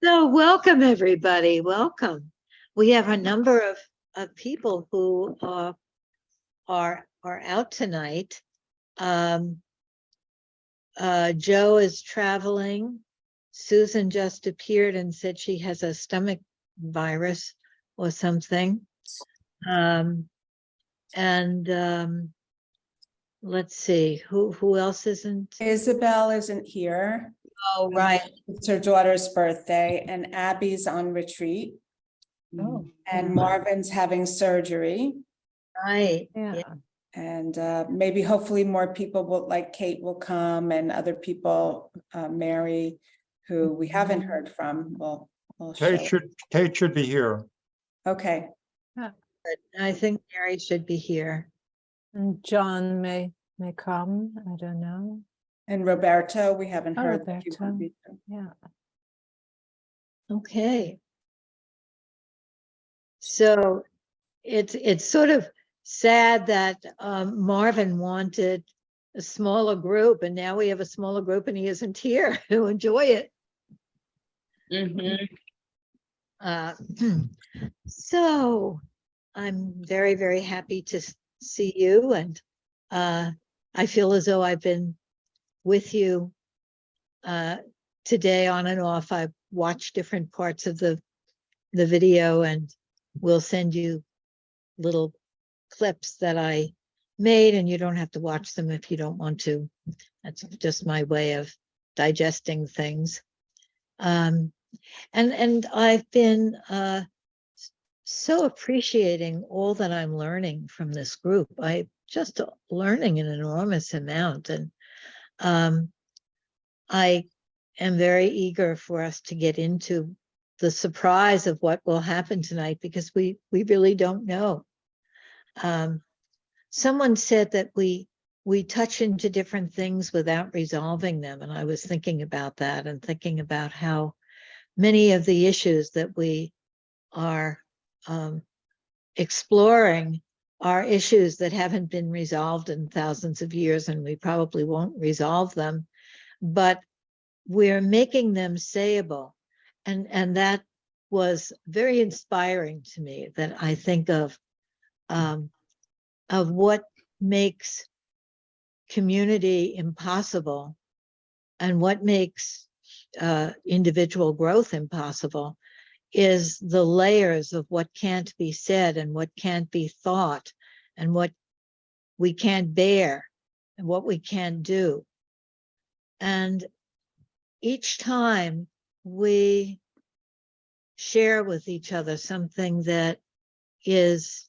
So welcome, everybody. Welcome. We have a number of people who are out tonight. Joe is traveling. Susan just appeared and said she has a stomach virus or something. Let's see, who else isn't? Isabel isn't here. Oh, right. It's her daughter's birthday, and Abby's on retreat. Oh, And Marvin's having surgery. right. Yeah. And maybe hopefully more people will, like Kate will come, and other people, Mary, who we haven't heard from, will show. Kate should be here. Okay. But I think Mary should be here. And John may come. I don't know. And Roberto, we haven't Oh, heard. that he will Roberto. be there. Yeah. Okay. So it's sort of sad that Marvin wanted a smaller group, and now we have a smaller group and he isn't here to enjoy it. So I'm very, very happy to see you, and I feel as though I've been with you today on and off. I've watched different parts of the video, and we'll send you little clips that I made, and you don't have to watch them if you don't want to. That's just my way of digesting things. And I've been so appreciating all that I'm learning from this group. I'm just learning an enormous amount, and I am very eager for us to get into the surprise of what will happen tonight, because we really don't know. Someone said that we touch into different things without resolving them, and I was thinking about that and thinking about how many of the issues that we are exploring are issues that haven't been resolved in thousands of years, and we probably won't resolve them, but we're making them sayable. And that was very inspiring to me, that I think of what makes community impossible and what makes individual growth impossible is the layers of what can't be said and what can't be thought and what we can't bear and what we can't do. And each time we share with each other something that is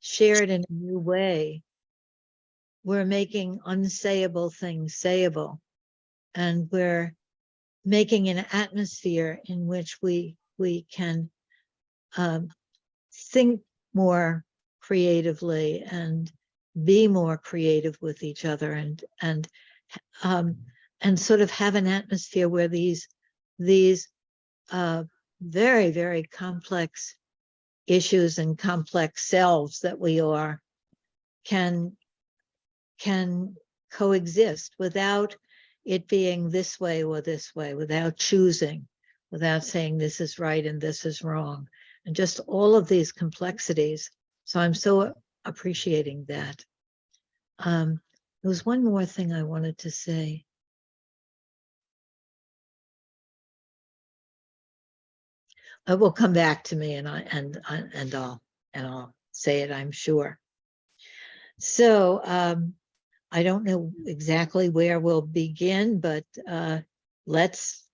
shared in a new way, we're making unsayable things sayable, and we're making an atmosphere in which we can think more creatively and be more creative with each other, and sort of have an atmosphere where these very, very complex issues and complex selves that we are can coexist without it being this way or this way, without choosing, without saying this is right and this is wrong, and just all of these complexities. So I'm so appreciating that. There was one more thing I wanted to say. It will come back to me, and I'll say it, I'm sure. So I don't know exactly where we'll begin, but let's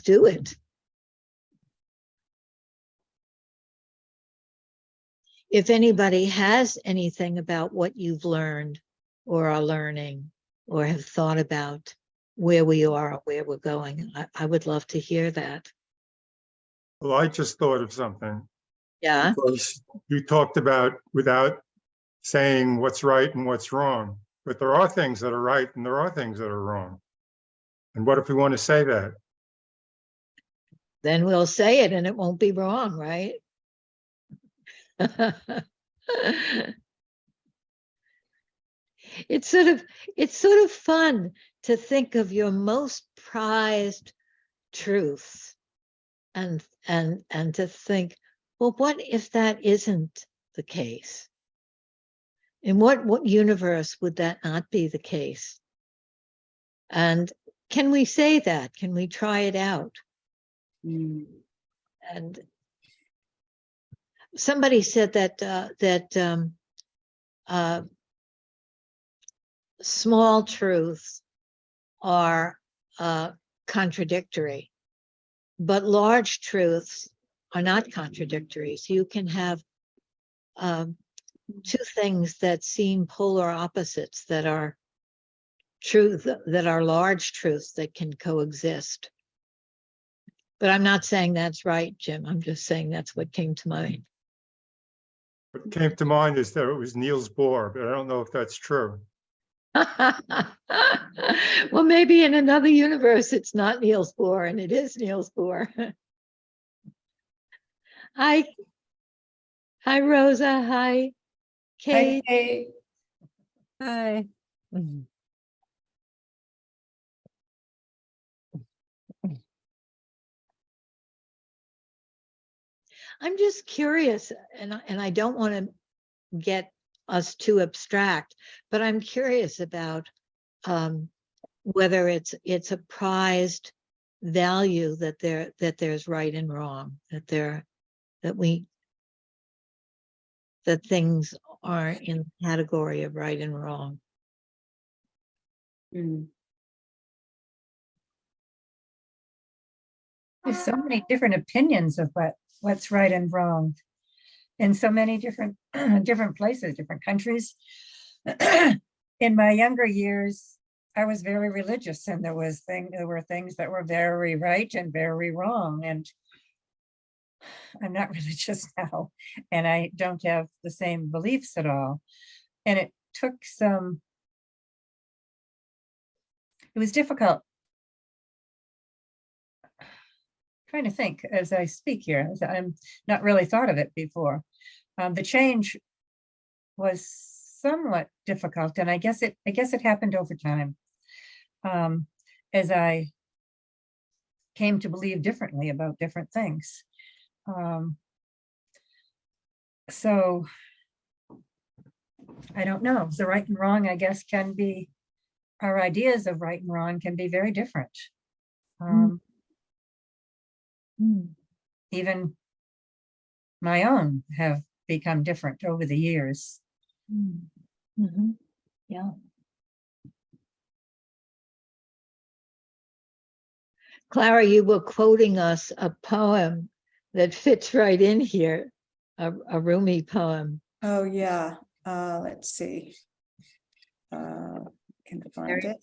do it. If anybody has anything about what you've learned or are learning or have thought about where we are or where we're going, I would love to hear that. Well, I just thought of something. Yeah. Because you talked about without saying what's right and what's wrong, but there are things that are right and there are things that are wrong. And what if we want to say that? Then we'll say it and it won't be wrong, right? It's sort of fun to think of your most prized truth, and to think, well, what if that isn't the case? In what universe would that not be the case? And can we say that? Can we try it out? And somebody said that small truths are contradictory, but large truths are not contradictory. So you can have two things that seem polar opposites that are truth, that are large truths that can coexist. But I'm not saying that's right, Jim. I'm just saying that's what came to mind. What came to mind is that it was Niels Bohr, but I don't know if that's true. Well, maybe in another universe, it's not Niels Bohr and it is Niels Bohr. Hi, Rosa. Hi, Kate. Hey, Hi. Mhm. I'm just curious, and I don't want to get us too abstract, but I'm curious about whether it's a prized value that there's right and wrong, that things are in the category of right and wrong. There's so many different opinions of what's right and wrong in so many different different places, different countries. In my younger years, I was very religious, and there were things that were very right and very wrong. And I'm not religious now, and I don't have the same beliefs at all. And it was difficult. Trying to think as I speak here, I'm not really thought of it before. The change was somewhat difficult, and I guess it happened over time, as I came to believe differently about different things. So I don't know. The right and wrong, I guess, our ideas of right and wrong can be very different. Even my own have become different over the years. Yeah. Clara, you were quoting us a poem that fits right in here, a Rumi poem. oh yeah, let's see. Can find it.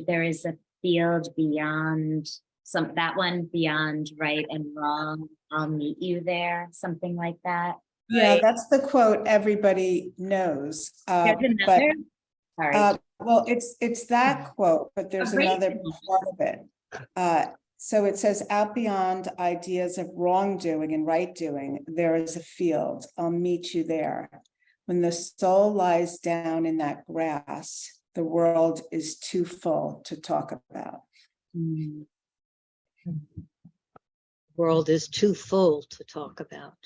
There is a field beyond that one, beyond right and wrong. I'll meet you there, something like that. Yeah, that's the quote everybody knows. There's another. Sorry. Well, it's that quote, but there's another part of it. So it says, out beyond ideas of wrongdoing and right doing, there is a field. I'll meet you there. When the soul lies down in that grass, the world is too full to talk about. The world is too full to talk about.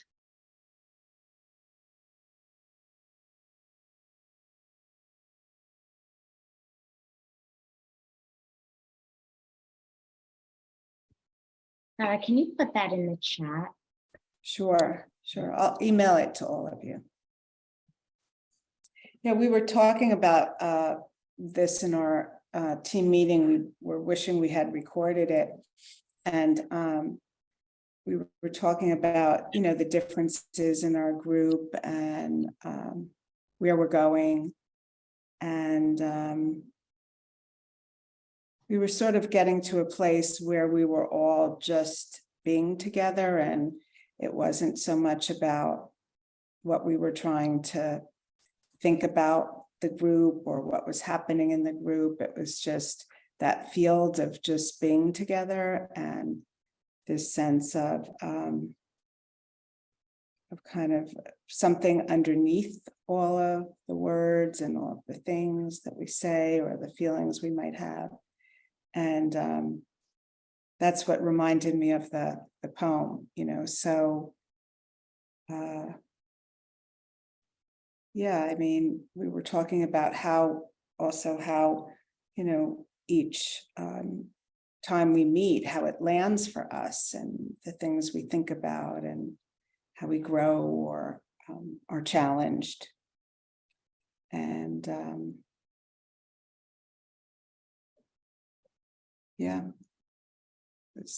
Can you put that in the chat? Sure. I'll email it to all of you. Yeah, we were talking about this in our team meeting. We were wishing we had recorded it. And we were talking about, the differences in our group and where we're going. And we were sort of getting to a place where we were all just being together, and it wasn't so much about what we were trying to think about the group or what was happening in the group. It was just that field of just being together, and this sense of kind of something underneath all of the words and all of the things that we say or the feelings we might have. And that's what reminded me of the poem, so. Yeah, I mean, we were talking about how, each time we meet, how it lands for us and the things we think about and how we grow or are challenged. And yeah, it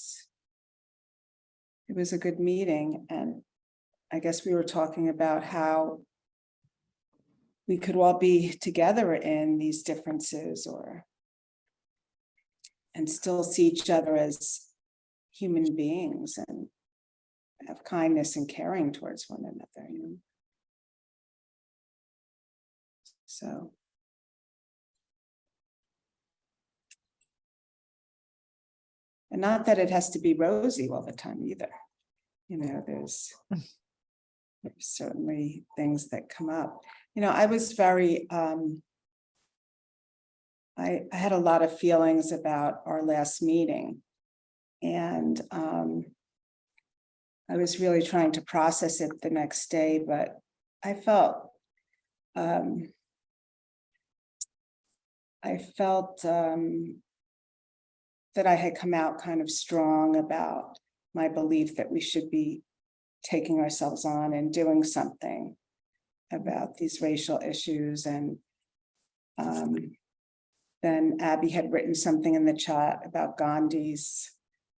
was a good meeting. And I guess we were talking about how we could all be together in these differences and still see each other as human beings and have kindness and caring towards one another, So. And not that it has to be rosy all the time either. There's certainly things that come up. I was very, I had a lot of feelings about our last meeting. And I was really trying to process it the next day, but I felt that I had come out kind of strong about my belief that we should be taking ourselves on and doing something about these racial issues. And then Abby had written something in the chat about Gandhi's,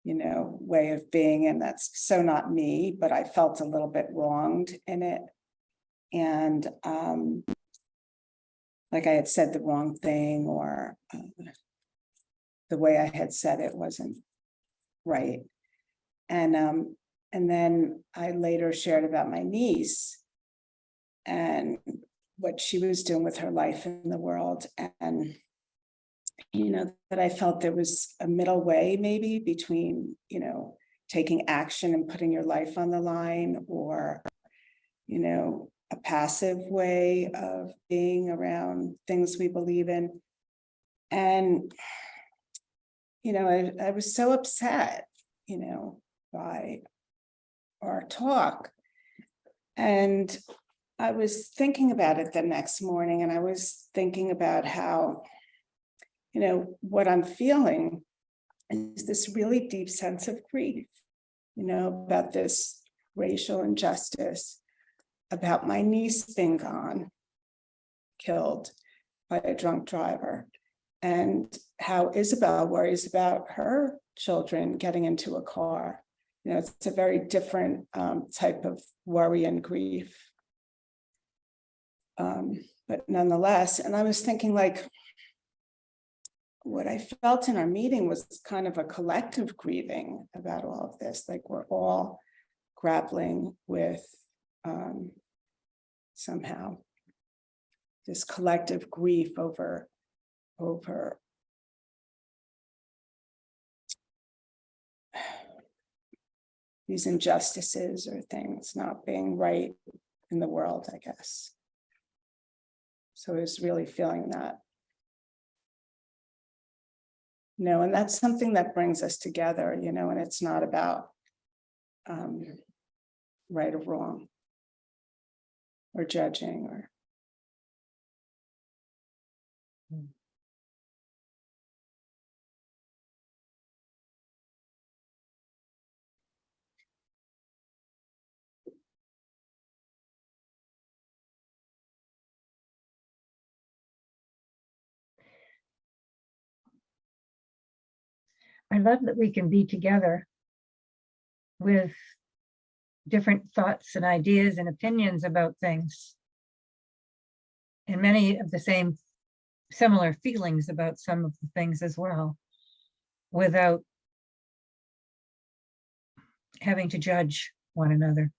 way of being, and that's so not me, but I felt a little bit wronged in it. And like I had said the wrong thing, or the way I had said it wasn't right. And then I later shared about my niece and what she was doing with her life in the world. And, that I felt there was a middle way maybe between, taking action and putting your life on the line, or, a passive way of being around things we believe in. And, I was so upset, by our talk. And I was thinking about it the next morning, and I was thinking about how, what I'm feeling is this really deep sense of grief, about this racial injustice, about my niece being killed by a drunk driver, and how Isabel worries about her children getting into a car. It's a very different type of worry and grief. But nonetheless, and I was thinking, like, what I felt in our meeting was kind of a collective grieving about all of this. Like, we're all grappling with somehow this collective grief over these injustices or things not being right in the world, I guess. So I was really feeling that. And that's something that brings us together, and it's not about right or wrong or judging or. I love that we can be together with different thoughts and ideas and opinions about things, and many of the same similar feelings about some of the things as well, without having to judge one another.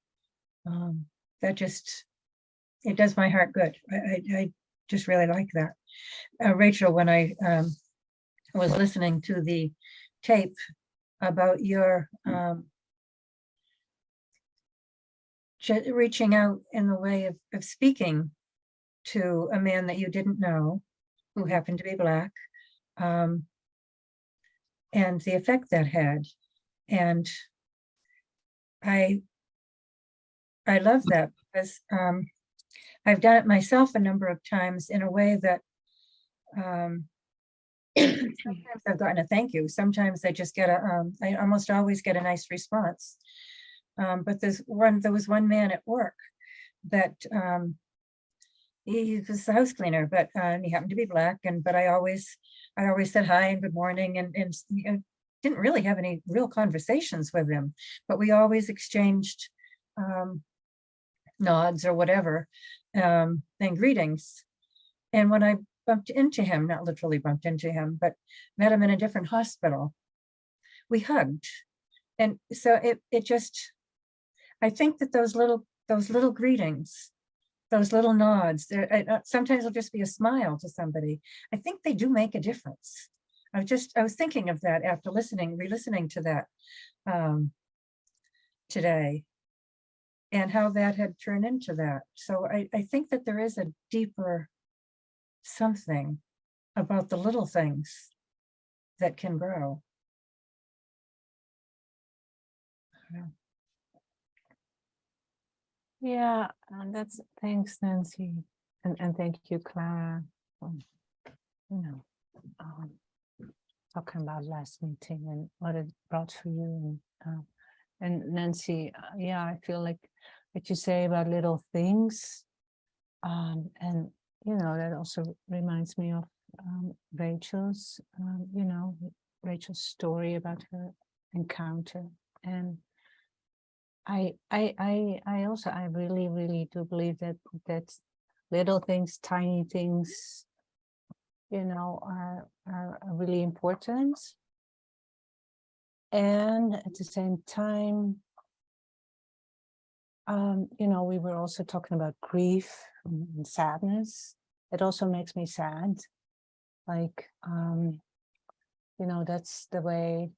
That it does my heart good. I just really like that. Rachel, when I was listening to the tape about your reaching out in the way of speaking to a man that you didn't know, who happened to be Black, and the effect that had. And I love that because I've done it myself a number of times in a way that sometimes I've gotten a thank you. Sometimes I just get I almost always get a nice response. But there was one man at work that he was the house cleaner, but he happened to be Black. But I always said hi and good morning, and you know, didn't really have any real conversations with him, but we always exchanged nods or whatever, and greetings. And when I bumped into him, not literally bumped into him, but met him in a different hospital, we hugged. And so it just, I think that those little greetings, those little nods, sometimes it'll just be a smile to somebody. I think they do make a difference. I was thinking of that after re-listening to that today, and how that had turned into that. So I think that there is a deeper something about the little things that can grow. Yeah, thanks, Nancy, and thank you, Clara, for, talking about last meeting and what it brought for you. And Nancy, yeah, I feel like what you say about little things, and that also reminds me of Rachel's, Rachel's story about her encounter. And I really, really do believe that little things, tiny things, are really important. And at the same time, we were also talking about grief and sadness. It also makes me sad. Like, that's the way,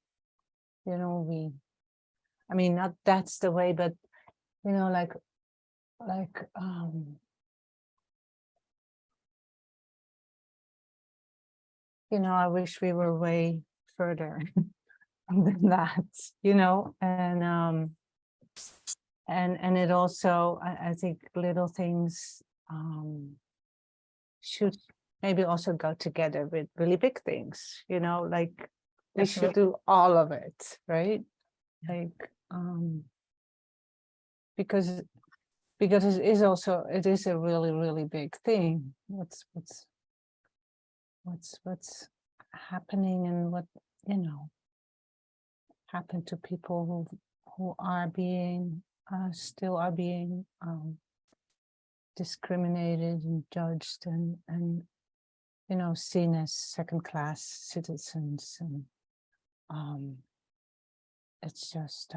not that's the way, but, I wish we were way further than that, and it also, I think little things should maybe also go together with really big things, like we should do all of it, right? Like, because it is a really, really big thing. What's happening, and what happened to people who are being still are being discriminated and judged and seen as second-class citizens. And it's just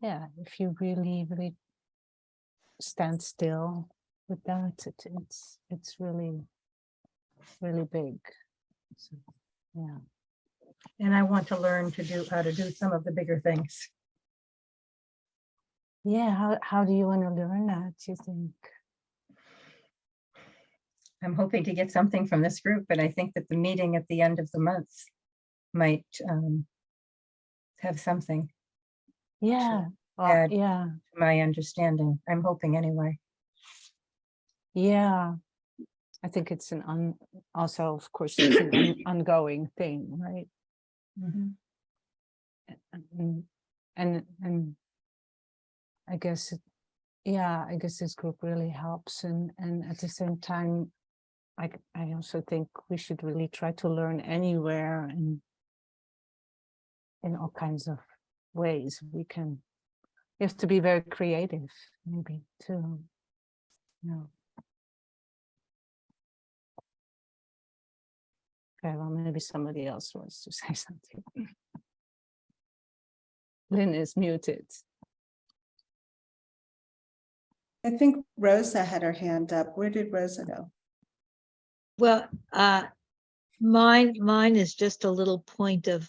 if you really, really stand still with that, it's really, really big. So, yeah. And I want to learn how to do some of the bigger things. Yeah, how do you want to learn that, do you think? I'm hoping to get something from this group, but I think that the meeting at the end of the month might have something. Yeah, add yeah, to my understanding. I'm hoping anyway. yeah. I think it's also, of course, it's an ongoing thing, right? Mhm. And I guess, I guess this group really helps, and at the same time, I also think we should really try to learn anywhere and in all kinds of ways. We have to be very creative, maybe, too. Okay, well, maybe somebody else wants to say something. Lynn is muted. I think Rosa had her hand up. Where did Rosa go? Well, mine is just a little point of,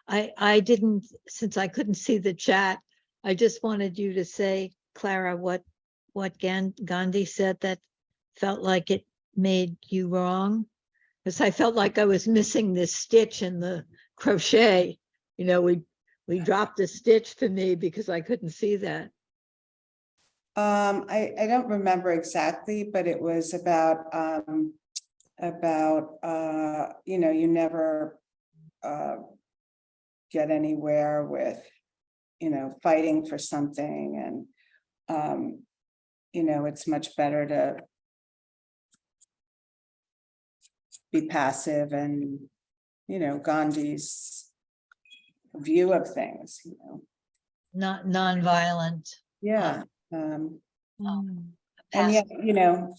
I didn't, since I couldn't see the chat, I just wanted you to say, Clara, what Gandhi said that felt like it made you wrong. because I felt like I was missing this stitch in the crochet. You know, we dropped a stitch for me because I couldn't see that. I don't remember exactly, but it was about, you know, you never get anywhere with, you know, fighting for something, and you know, it's much better to be passive, and, you know, Gandhi's view of things, you know. Not nonviolent. Yeah. And passive. yet, you know,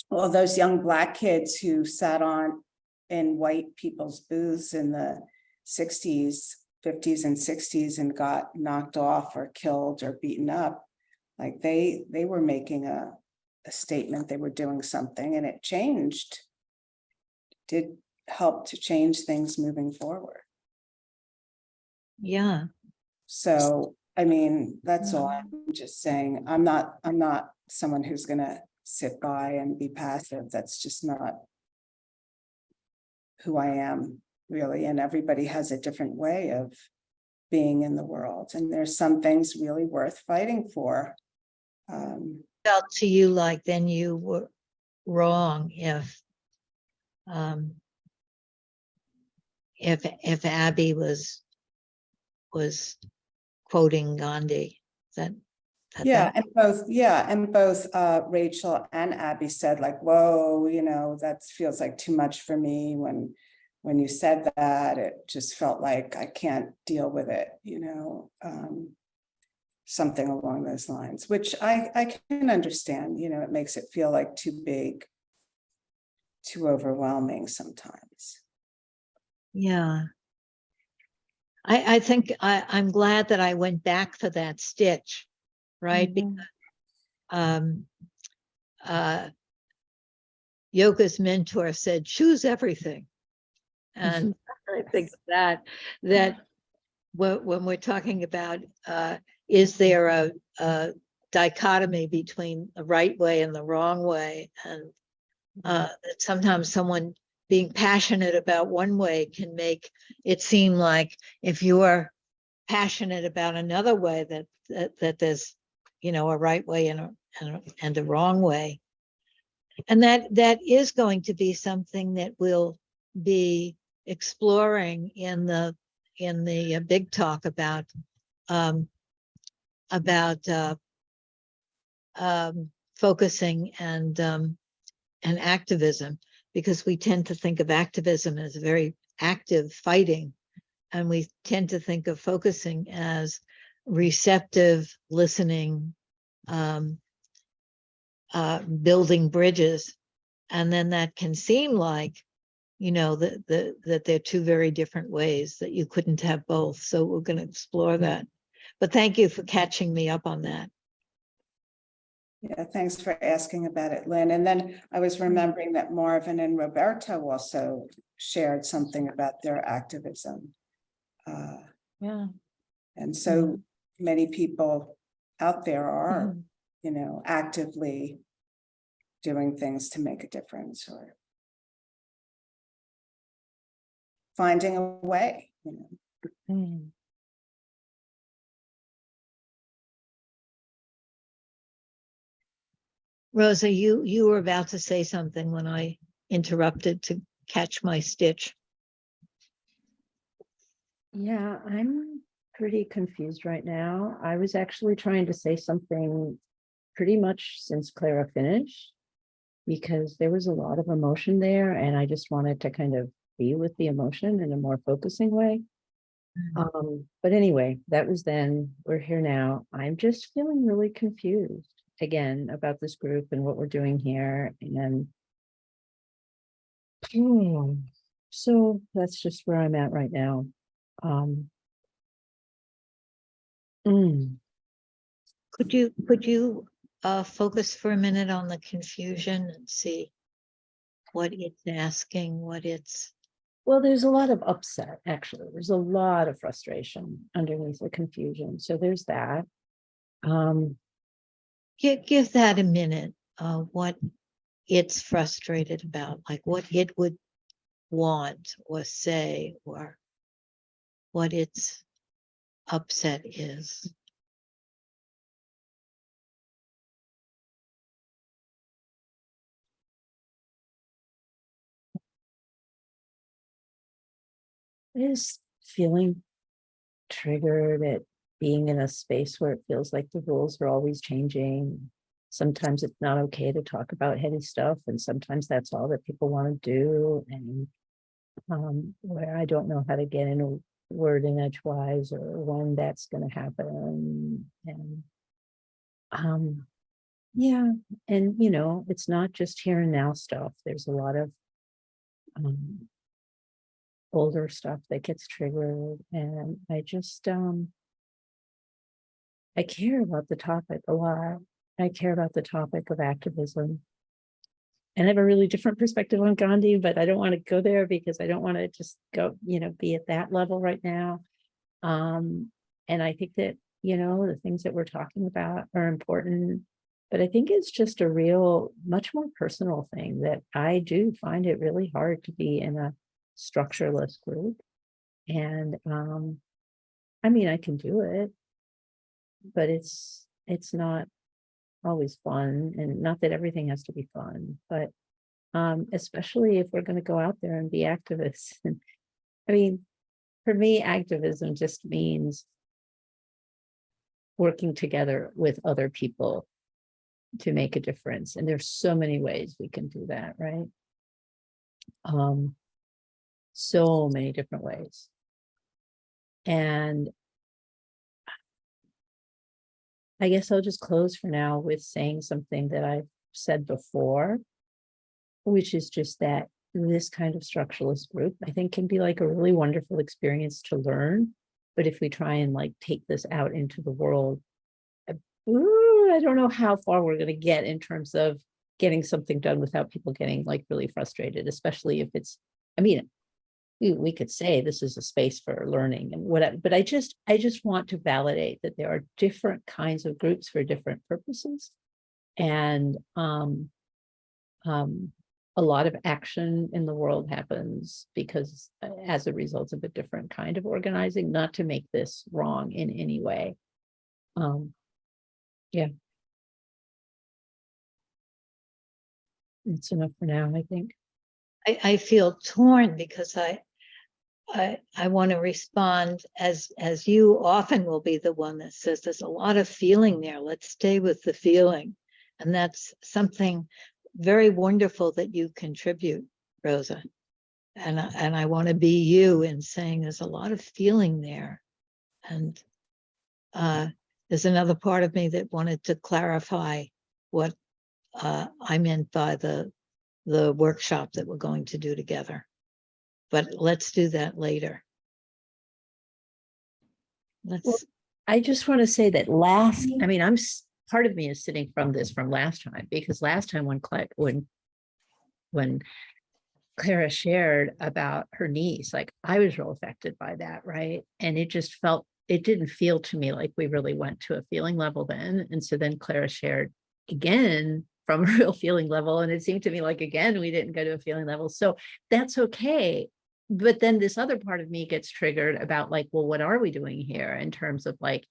all those young Black kids who sat on in white people's booths in the 60s, 50s and 60s and got knocked off or killed or beaten up, like they were making a statement, they were doing something, and it changed, did help to change things moving forward. Yeah. So, I mean, that's all. I'm just saying, I'm not someone who's gonna sit by and be passive. That's just not who I am, really. And everybody has a different way of being in the world. And there's some things really worth fighting for. Felt to you like then you were wrong if Abby was quoting Gandhi. That Yeah, and both Rachel and Abby said, like, whoa, you know, that feels like too much for me. When you said that, it just felt like I can't deal with it, you know, something along those lines, which I can understand. You know, it makes it feel like too big, too overwhelming sometimes. Yeah. I think I'm glad that I went back for that stitch, right? Because Yoga's mentor said, choose everything. And I think that when we're talking about, is there a dichotomy between the right way and the wrong way? And that sometimes someone being passionate about one way can make it seem like if you are passionate about another way, that there's, you know, a right way and a wrong way. And that is going to be something that we'll be exploring in the big talk about focusing and activism, because we tend to think of activism as very active fighting, and we tend to think of focusing as receptive listening, building bridges, and then that can seem like, you know, that they're two very different ways, that you couldn't have both. So we're going to explore that. But thank you for catching me up on that. Yeah, thanks for asking about it, Lynn. And then I was remembering that Marvin and Roberto also shared something about their activism. Yeah. And so many people out there are, you know, actively doing things to make a difference or finding a way, you know. Rosa, you were about to say something when I interrupted to catch my stitch. Yeah, I'm pretty confused right now. I was actually trying to say something pretty much since Clara finished, because there was a lot of emotion there, and I just wanted to kind of be with the emotion in a more focusing way. But anyway, that was then. We're here now. I'm just feeling really confused again about this group and what we're doing here. And so that's just where I'm at right now. Could you focus for a minute on the confusion and see what it's asking, what it's... Well, there's a lot of upset, actually. There's a lot of frustration underneath the confusion. So there's that. Give that a minute, what it's frustrated about, like what it would want or say or what its upset is. Is feeling triggered at being in a space where it feels like the rules are always changing. Sometimes it's not okay to talk about heady stuff, and sometimes that's all that people want to do. And where I don't know how to get in a word in edgewise or when that's going to happen. And yeah, and you know, it's not just here and now stuff. There's a lot of older stuff that gets triggered, and I just I care about the topic a lot. I care about the topic of activism. And I have a really different perspective on Gandhi, but I don't want to go there because I don't want to just go, you know, be at that level right now. And I think that, you know, the things that we're talking about are important, but I think it's just a real, much more personal thing that I do find it really hard to be in a structureless group. And I mean, I can do it, but it's not always fun, and not that everything has to be fun, but especially if we're going to go out there and be activists. I mean, for me, activism just means working together with other people to make a difference, and there's so many ways we can do that, right? So many different ways. And I guess I'll just close for now with saying something that I've said before, which is just that this kind of structuralist group, I think, can be like a really wonderful experience to learn. But if we try and like take this out into the world, I don't know how far we're going to get in terms of getting something done without people getting like really frustrated, especially if it's, I mean, we could say this is a space for learning and whatever, but I just want to validate that there are different kinds of groups for different purposes. And a lot of action in the world happens because as a result of a different kind of organizing, not to make this wrong in any way. Yeah. It's enough for now, I think. I feel torn because I want to respond as you often will be the one that says there's a lot of feeling there. Let's stay with the feeling. And that's something very wonderful that you contribute, Rosa. And I want to be you in saying there's a lot of feeling there. And there's another part of me that wanted to clarify what I meant by the workshop that we're going to do together. But let's do that later. Well, I just want to say that I mean, part of me is sitting from last time, because last time when Clara shared about her niece, like I was real affected by that, right? And it didn't feel to me like we really went to a feeling level then. And so then Clara shared again from a real feeling level, and it seemed to me like again we didn't go to a feeling level. So that's okay. But then this other part of me gets triggered about like, well, what are we doing here in terms of like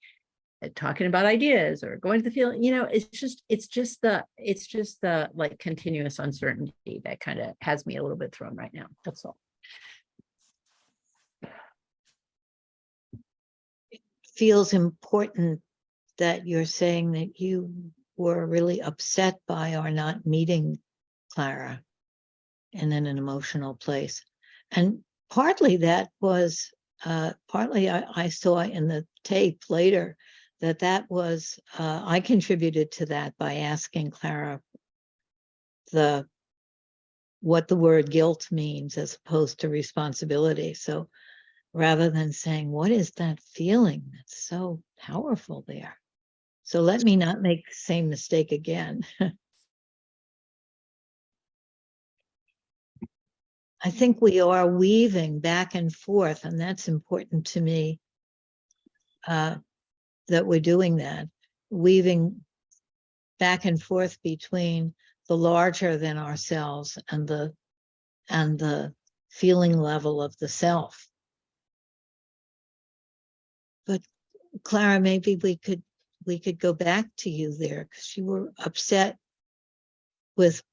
talking about ideas or going to the feeling, you know, it's just the like continuous uncertainty that kind of has me a little bit thrown right now. That's all. It feels important that you're saying that you were really upset by our not meeting Clara and in an emotional place. And partly that was, partly I saw in the tape later that was, I contributed to that by asking Clara what the word guilt means as opposed to responsibility. So rather than saying, what is that feeling that's so powerful there? So let me not make the same mistake again. I think we are weaving back and forth, and that's important to me, that we're doing that, weaving back and forth between the larger than ourselves and the feeling level of the self. But Clara, maybe we could go back to you there, because you were upset with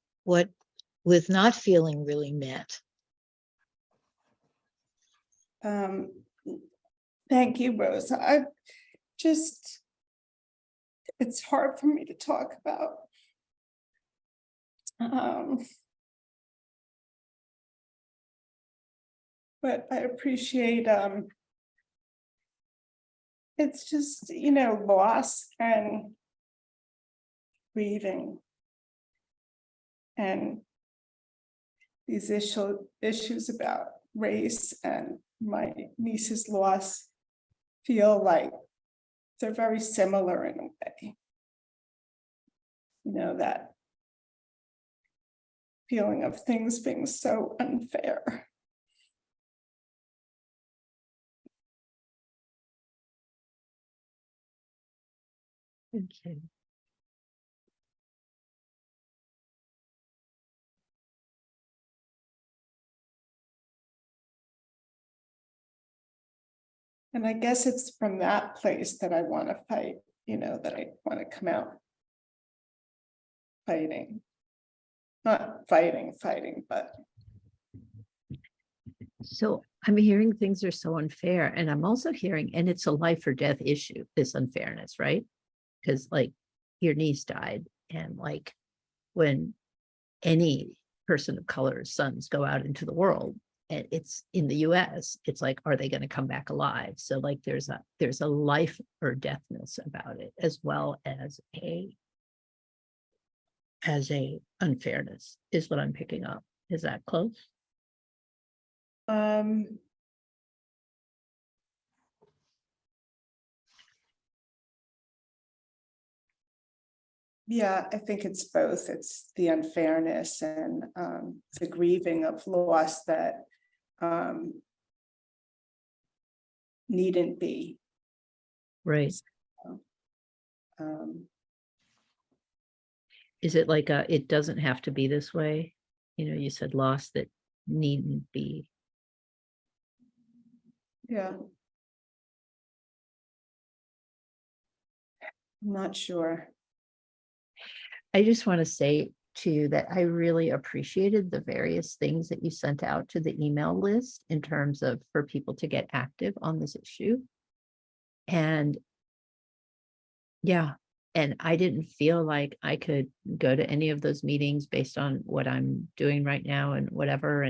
not feeling really met. Thank you, Rose. It's hard for me to talk about. But I appreciate, it's just, loss and grieving. And these issues about race and my niece's loss feel like they're very similar in a way. That feeling of things being so unfair. Thank you. And I guess it's from that place that I want to fight, that I want to come out fighting. Not fighting, but. So I'm hearing things are so unfair, and I'm also hearing, and it's a life or death issue, this unfairness, right? Because like your niece died, and like when any person of color's sons go out into the world, and it's in the US, it's like, are they going to come back alive? So like there's a life or deathness about it, as well as a unfairness, is what I'm picking up. Is that close? Yeah, I think it's both. It's the unfairness and the grieving of loss that needn't be. Right. Um, Is it like it doesn't have to be this way? You said loss that needn't be. yeah. I'm not sure. I just want to say to you that I really appreciated the various things that you sent out to the email list in terms of for people to get active on this issue. And yeah, and I didn't feel like I could go to any of those meetings based on what I'm doing right now and whatever.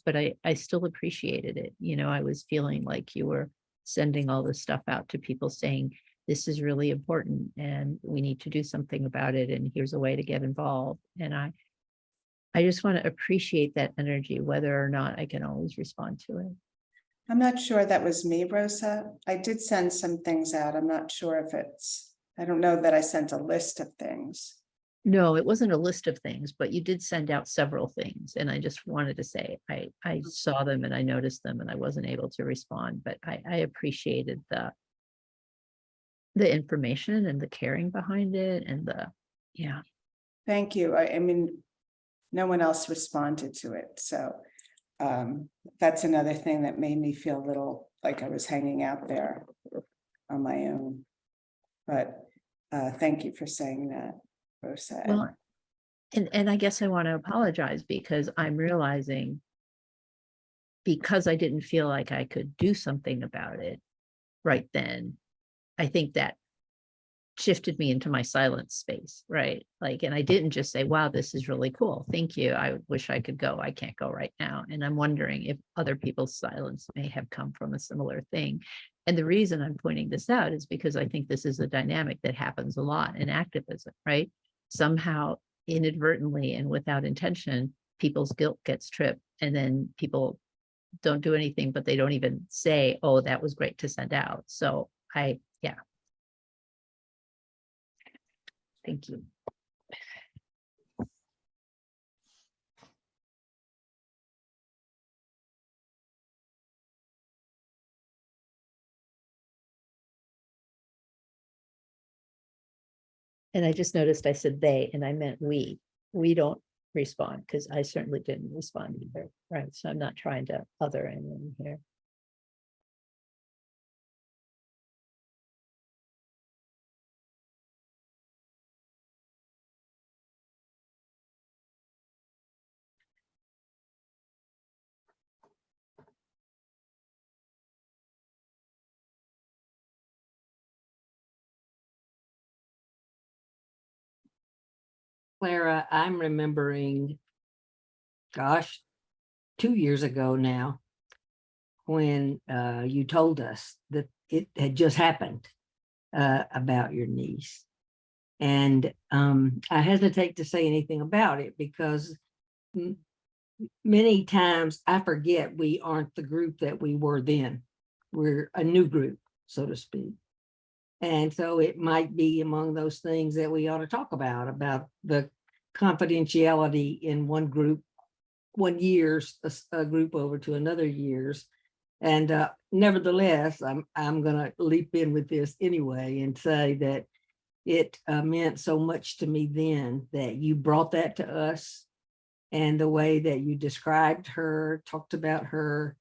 But I still appreciated it. I was feeling like you were sending all this stuff out to people saying, this is really important and we need to do something about it. And here's a way to get involved. And I just want to appreciate that energy, whether or not I can always respond to it. I'm not sure that was me, Rosa. I did send some things out. I'm not sure if I don't know that I sent a list of things. No, it wasn't a list of things, but you did send out several things. And I just wanted to say, I saw them and I noticed them and I wasn't able to respond, but I appreciated the information and the caring behind it and yeah. Thank you. I mean, no one else responded to it. So that's another thing that made me feel a little like I was hanging out there on my own. But thank you for saying that, Rosa. Well, and I guess I want to apologize because I'm realizing because I didn't feel like I could do something about it right then, I think that shifted me into my silence space, right? Like, and I didn't just say, wow, this is really cool. Thank you. I wish I could go. I can't go right now. And I'm wondering if other people's silence may have come from a similar thing. And the reason I'm pointing this out is because I think this is a dynamic that happens a lot in activism, right? Somehow inadvertently and without intention, people's guilt gets tripped and then people don't do anything, but they don't even say, oh, that was great to send out. So yeah. Thank you. And I just noticed I said they, and I meant we. We don't respond, because I certainly didn't respond either, right? So I'm not trying to other anyone here. Clara, I'm remembering, gosh, 2 years ago now, when you told us that it had just happened about your niece. And I hesitate to say anything about it because many times I forget we aren't the group that we were then. We're a new group, so to speak. And so it might be among those things that we ought to talk about the confidentiality in one group, 1 year's a group over to another year's. And nevertheless, I'm going to leap in with this anyway and say that it meant so much to me then that you brought that to us, and the way that you described her, talked about her,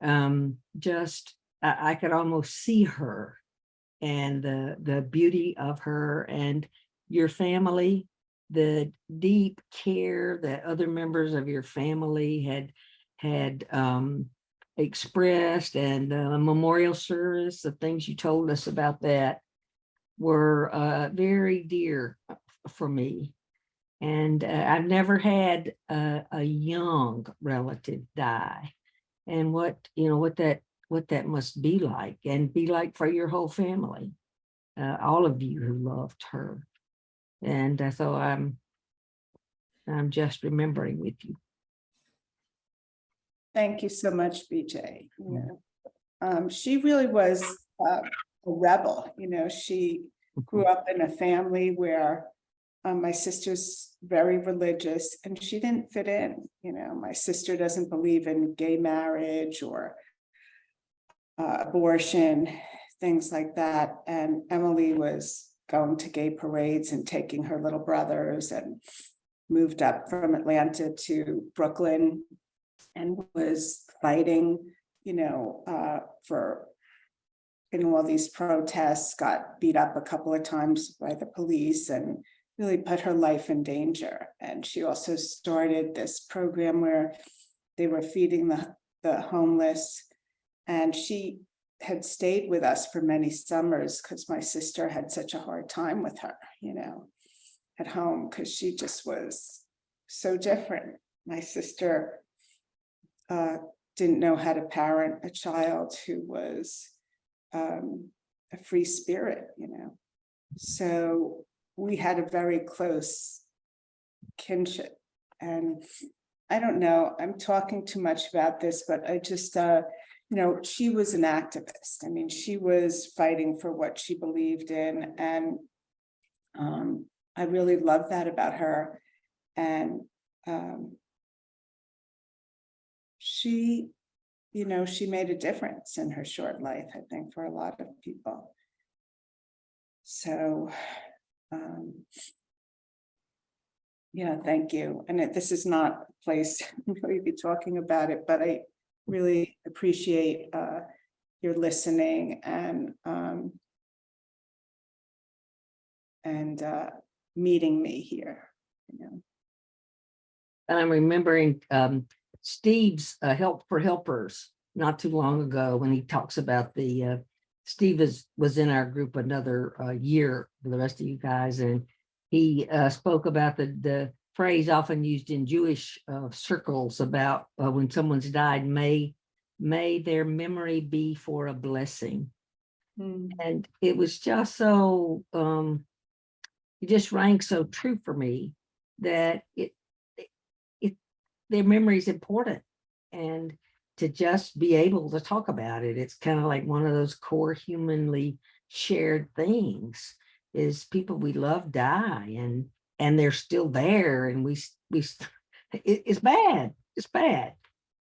I could almost see her and the beauty of her and your family, the deep care that other members of your family had expressed, and the memorial service, the things you told us about that were very dear for me. And I've never had a young relative die, and what that must be like, and be like for your whole family, all of you who loved her. And so I'm just remembering with you. Thank you so much, BJ. You know, she really was a rebel. You know, she grew up in a family where my sister's very religious and she didn't fit in. You know, my sister doesn't believe in gay marriage or abortion, things like that. And Emily was going to gay parades and taking her little brothers, and moved up from Atlanta to Brooklyn and was fighting, for all these protests, got beat up a couple of times by the police and really put her life in danger. And she also started this program where they were feeding the homeless. And she had stayed with us for many summers because my sister had such a hard time with her, at home, because she just was so different. My sister didn't know how to parent a child who was a free spirit, So we had a very close kinship. And I don't know, I'm talking too much about this, but I just, she was an activist. I mean, she was fighting for what she believed in. And I really love that about her. And she made a difference in her short life, I think, for a lot of people. So, thank you. And this is not a place to really be talking about it, but I really appreciate your listening and meeting me here. And I'm remembering Steve's Help for Helpers not too long ago, when he talks about Steve was in our group another year for the rest of you guys, and he spoke about the phrase often used in Jewish circles about when someone's died, may their memory be for a blessing. And it was just so, it just rang so true for me that their memory is important, and to just be able to talk about it, it's kind of like one of those core humanly shared things, is people we love die, and they're still there, and it's bad.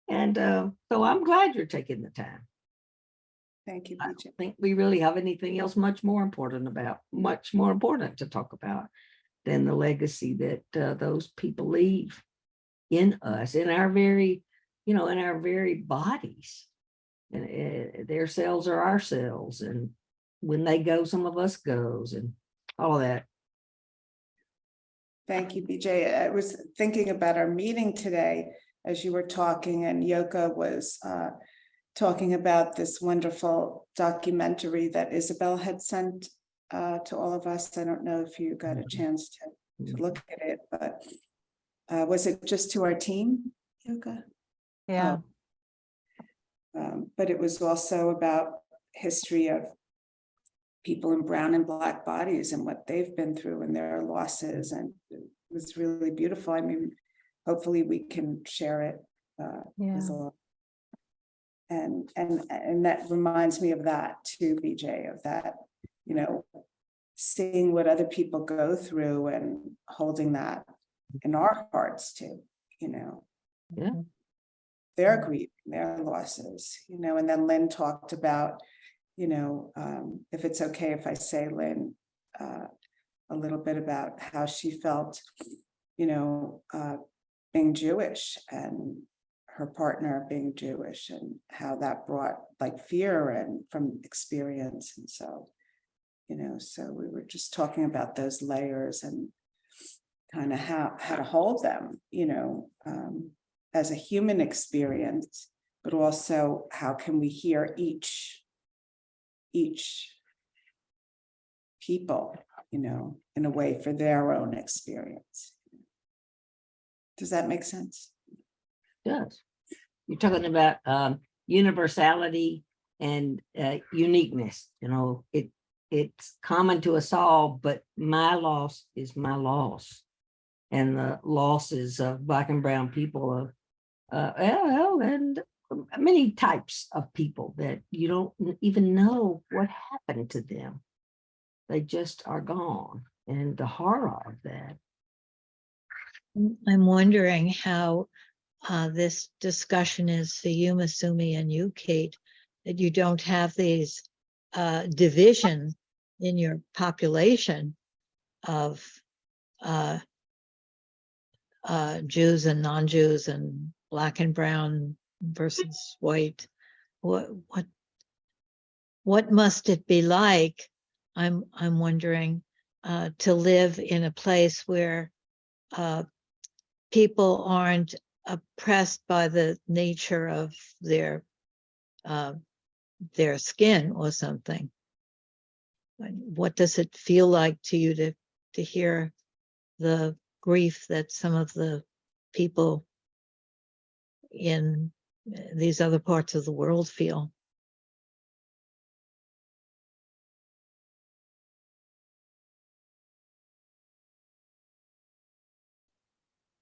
And so I'm glad you're taking the time. Thank you, I BJ. don't think we really have anything else much more important to talk about than the legacy that those people leave. in us, in our very, in our very bodies. And their cells are our cells. And when they go, some of us goes and all of that. Thank you, BJ. I was thinking about our meeting today as you were talking, and Yoka was talking about this wonderful documentary that Isabel had sent to all of us. I don't know if you got a chance to look at it, but was it just to our team, Yoka? Yeah. But it was also about history of people in brown and black bodies and what they've been through and their losses, and it was really beautiful. I mean, hopefully we can share it. And that reminds me of that too, BJ, of that, seeing what other people go through and holding that in our hearts too, Yeah. their grief, their losses, and then Lynn talked about, if it's okay if I say, Lynn, a little bit about how she felt, being Jewish and her partner being Jewish, and how that brought like fear and from experience. And so, so we were just talking about those layers and kind of how to hold them, as a human experience, but also how can we hear each people, in a way for their own experience. Does that make sense? It does. You're talking about universality and uniqueness. It's common to us all, but my loss is my loss, and the losses of Black and brown people and many types of people that you don't even know what happened to them. They just are gone, and the horror of that. I'm wondering how this discussion is for you, Masumi, and you, Kate, that you don't have these divisions in your population of Jews and non-Jews and Black and brown versus white. What must it be like? I'm wondering to live in a place where people aren't oppressed by the nature of their skin or something. What does it feel like to you to hear the grief that some of the people in these other parts of the world feel?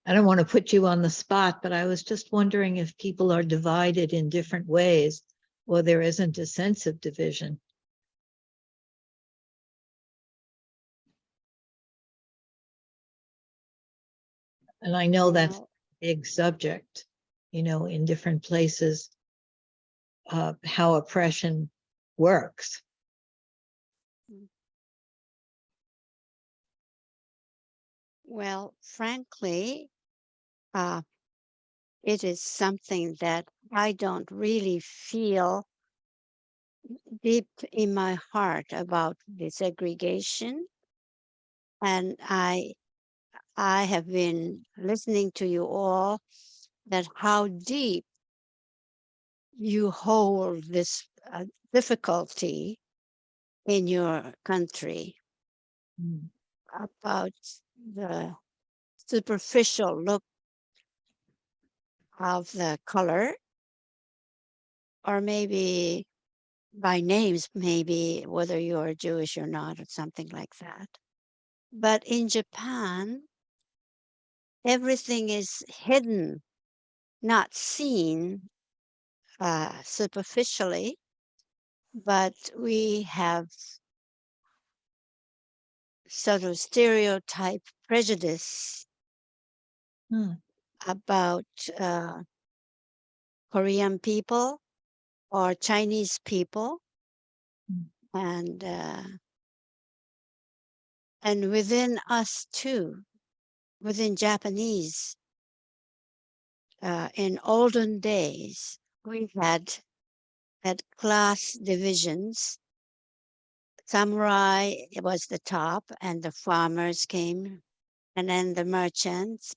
I don't want to put you on the spot, but I was just wondering if people are divided in different ways, or there isn't a sense of division. And I know that's a big subject, in different places, how oppression works. Well, frankly, it is something that I don't really feel deep in my heart about the segregation. And I have been listening to you all, that how deep you hold this difficulty in your country about the superficial look of the color, or maybe by names, maybe whether you're Jewish or not, or something like that. But in Japan, everything is hidden, not seen superficially, but we have sort of stereotype prejudice about Korean people or Chinese people, and within us too, within Japanese, in olden days, we had class divisions. Samurai was the top, and the farmers came, and then the merchants,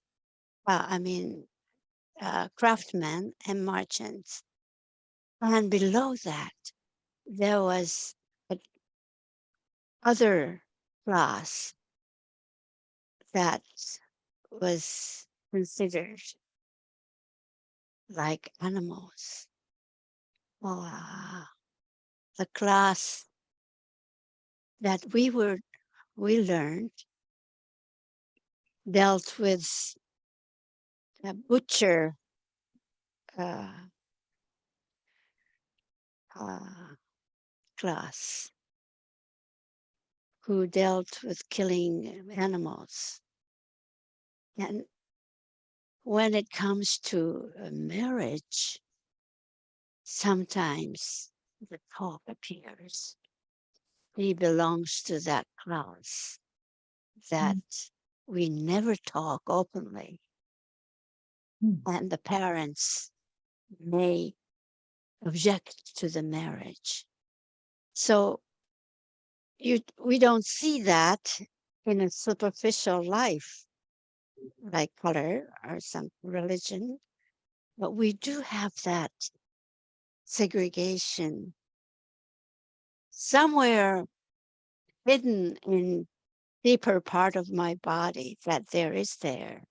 craftsmen and merchants. And below that, there was other class that was considered like animals. The class that we learned dealt with a butcher class who dealt with killing animals. And when it comes to marriage, sometimes the talk appears. He belongs to that class that we never talk openly. And the parents may object to the marriage. So we don't see that in a superficial life, like color or some religion, but we do have that segregation somewhere hidden in deeper part of my body that there is there.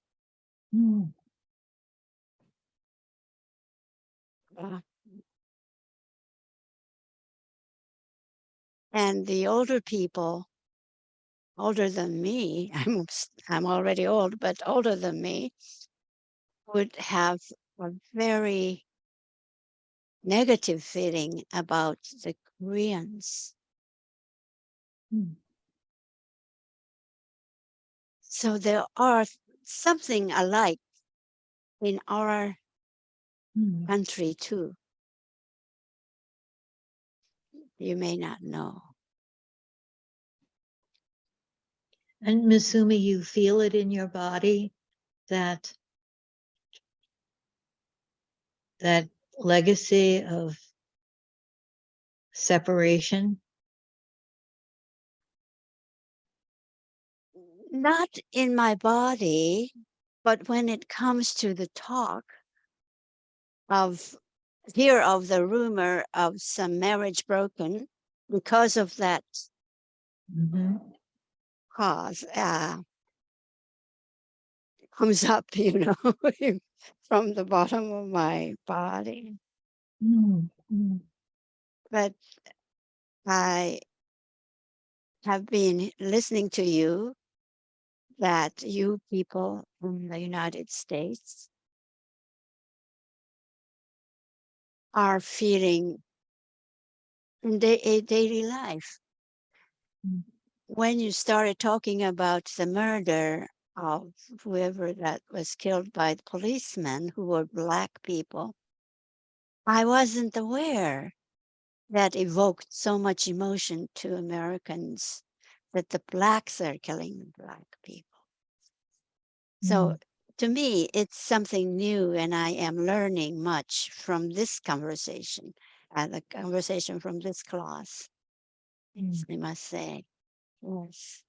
And the older people, older than me, I'm already old, but older than me, would have a very negative feeling about the Koreans. So there are something alike in our country too. You may not know. And Misumi, you feel it in your body that legacy of separation? Not in my body, but when it comes to the talk of the rumor of some marriage broken because of that cause, comes up, from the bottom of my body. But I have been listening to you, that you people in the United States are feeling in daily life. When you started talking about the murder of whoever that was killed by the policemen who were Black people, I wasn't aware that evoked so much emotion to Americans, that the Blacks are killing the Black people. So to me, it's something new, and I am learning much from this conversation, the conversation from this class, I must say. Yes.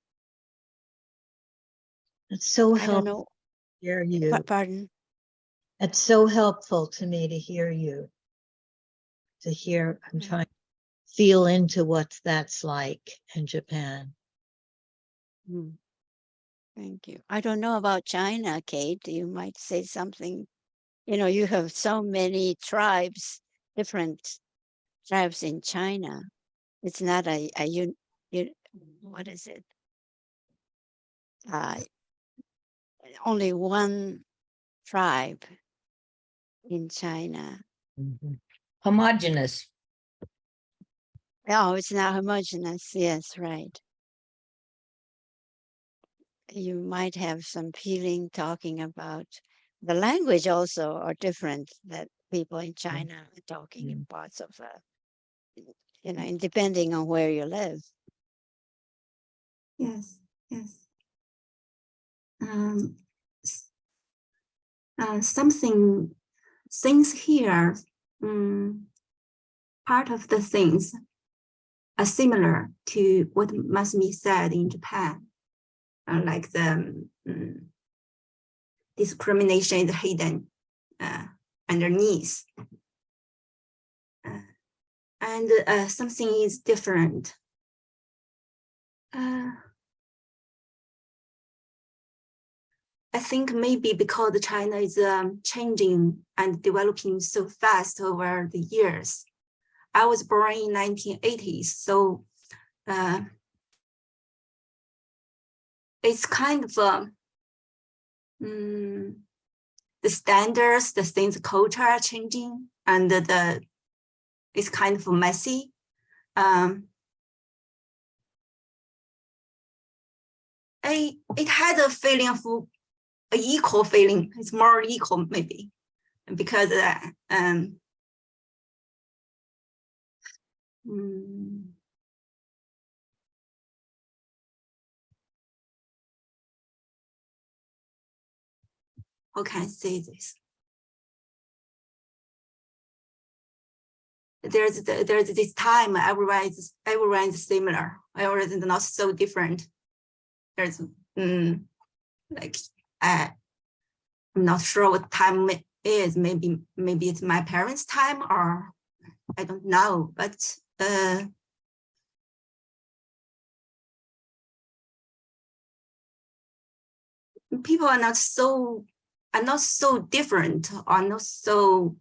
It's so I don't helpful know. to hear you. Pardon? It's so helpful to me to hear you. I'm trying to feel into what that's like in Japan. Thank you. I don't know about China, Kate. You might say something. You have so many tribes, different tribes in China. It's not what is it? Only one tribe in China. Homogeneous. Oh, it's not homogeneous. Yes, right. You might have some feeling talking about the language also are different that people in China are talking in parts of and depending on where you live. Yes. things here, part of the things are similar to what must be said in Japan, like the discrimination is hidden underneath, and something is different. I think maybe because China is changing and developing so fast over the years. I was born in 1980s, so it's kind of the standards, the things, culture are changing, and it's kind of messy. It has a feeling of an equal feeling. It's more equal maybe, because how can I say this? There's this time everyone is similar. Everyone is not so different. There's like I'm not sure what time it is. Maybe it's my parents' time, or I don't know. But people are not so different, or not so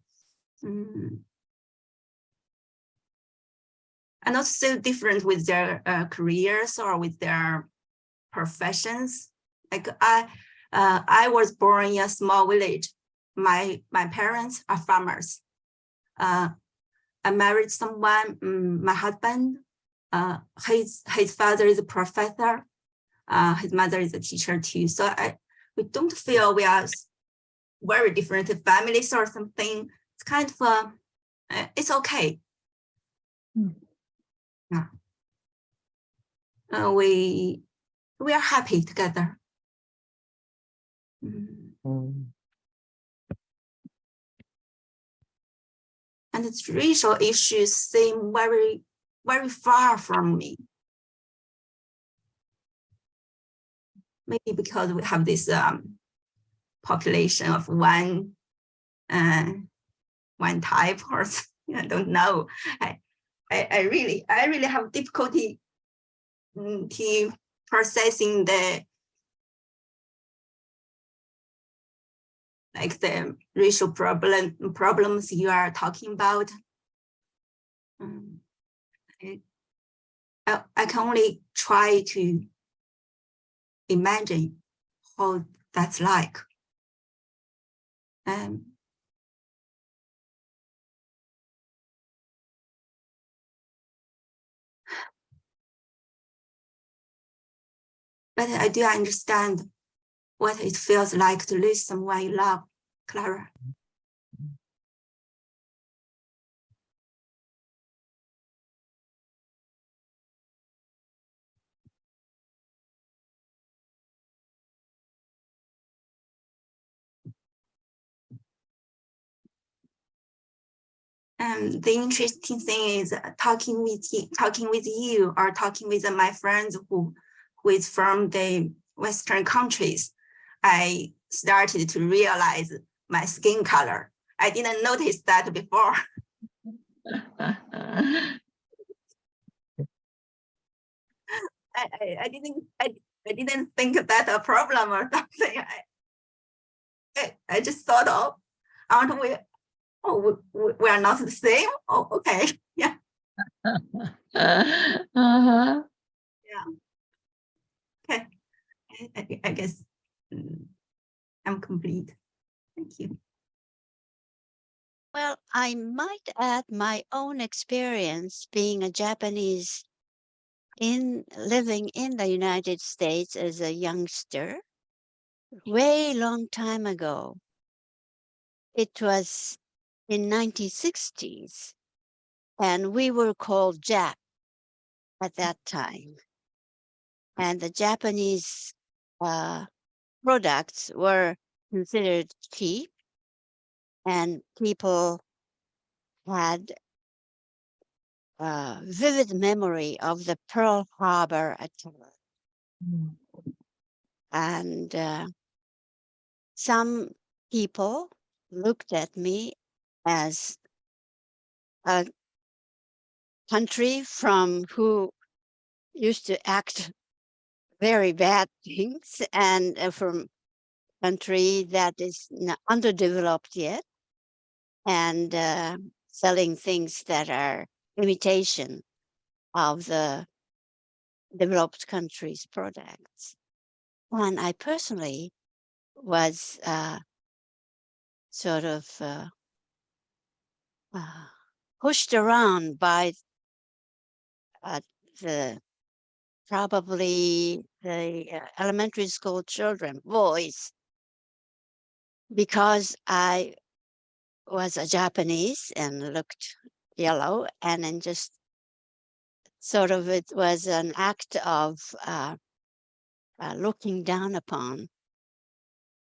are not so different with their careers or with their professions. Like I was born in a small village. My parents are farmers. I married someone. My husband, his father is a professor. His mother is a teacher too. So we don't feel we are very different families or something. It's kind of it's okay. Yeah. We are happy together. And its racial issues seem very, very far from me. Maybe because we have this population of one type, or I don't know. I really have difficulty to processing the racial problems you are talking about. I can only try to imagine how that's like. But I do understand what it feels like to lose someone you love, Clara. The interesting thing is talking with you or talking with my friends who is from the Western countries. I started to realize my skin color. I didn't notice that before. I didn't think that a problem or something. I just thought, oh, aren't we? Oh, we are not the same. Oh, okay, yeah. Uh-huh. Yeah. Okay. I guess I'm complete. Thank you. Well, I might add my own experience being a Japanese living in the United States as a youngster, way long time ago. It was in 1960s, and we were called Jap at that time. And the Japanese products were considered cheap, and people had vivid memory of the Pearl Harbor attack. Mm. And some people looked at me as a country from who used to act very bad things, and from country that is underdeveloped yet, and selling things that are imitation of the developed countries' products. And I personally was sort of pushed around by the probably the elementary school children, boys, because I was a Japanese and looked yellow, and then just sort of it was an act of looking down upon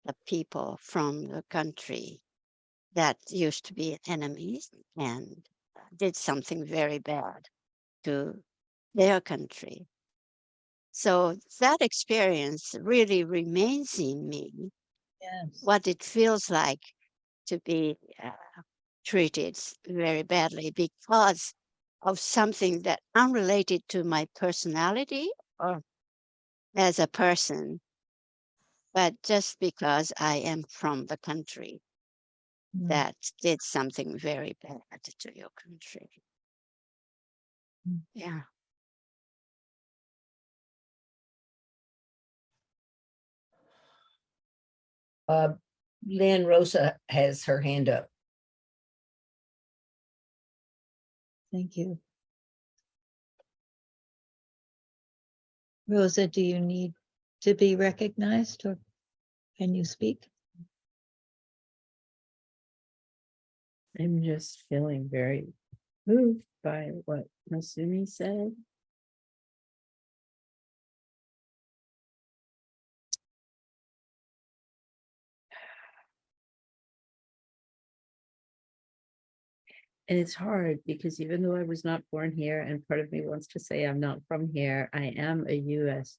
the people from the country that used to be enemies and did something very bad to their country. So that experience really remains in me, Yes. what it feels like to be treated very badly because of something that unrelated to my personality or as a person, but just because I am from the country Mm. that did something very bad to your country. Mm. Yeah. Lynn, Rosa has her hand up. Thank you. Rosa, do you need to be recognized, or can you speak? I'm just feeling very moved by what Masumi said. And it's hard because even though I was not born here, and part of me wants to say I'm not from here, I am a US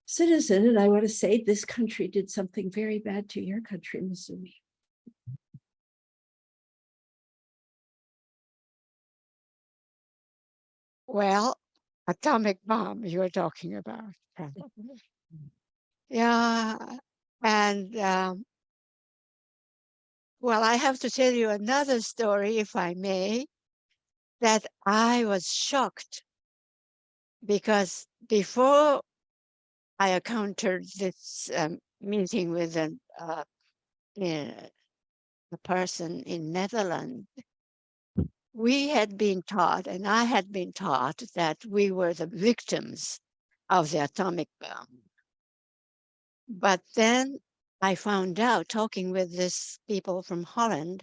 citizen, and I want to say this country did something very bad to your country, Masumi. Well, atomic bomb you're talking about, probably. Yeah. And well, I have to tell you another story, if I may, that I was shocked because before I encountered this meeting with a person in Netherlands, we had been taught, and I had been taught, that we were the victims of the atomic bomb. But then I found out, talking with this people from Holland,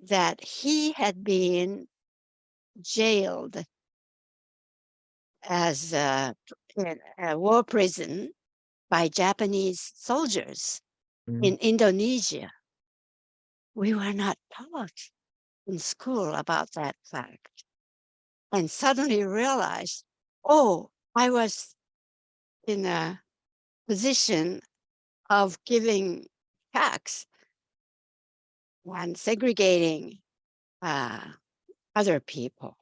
that he had been jailed as in a war prison by Japanese soldiers in Indonesia. We were not taught in school about that fact, and suddenly realized, oh, I was in a position of giving tax and segregating other people.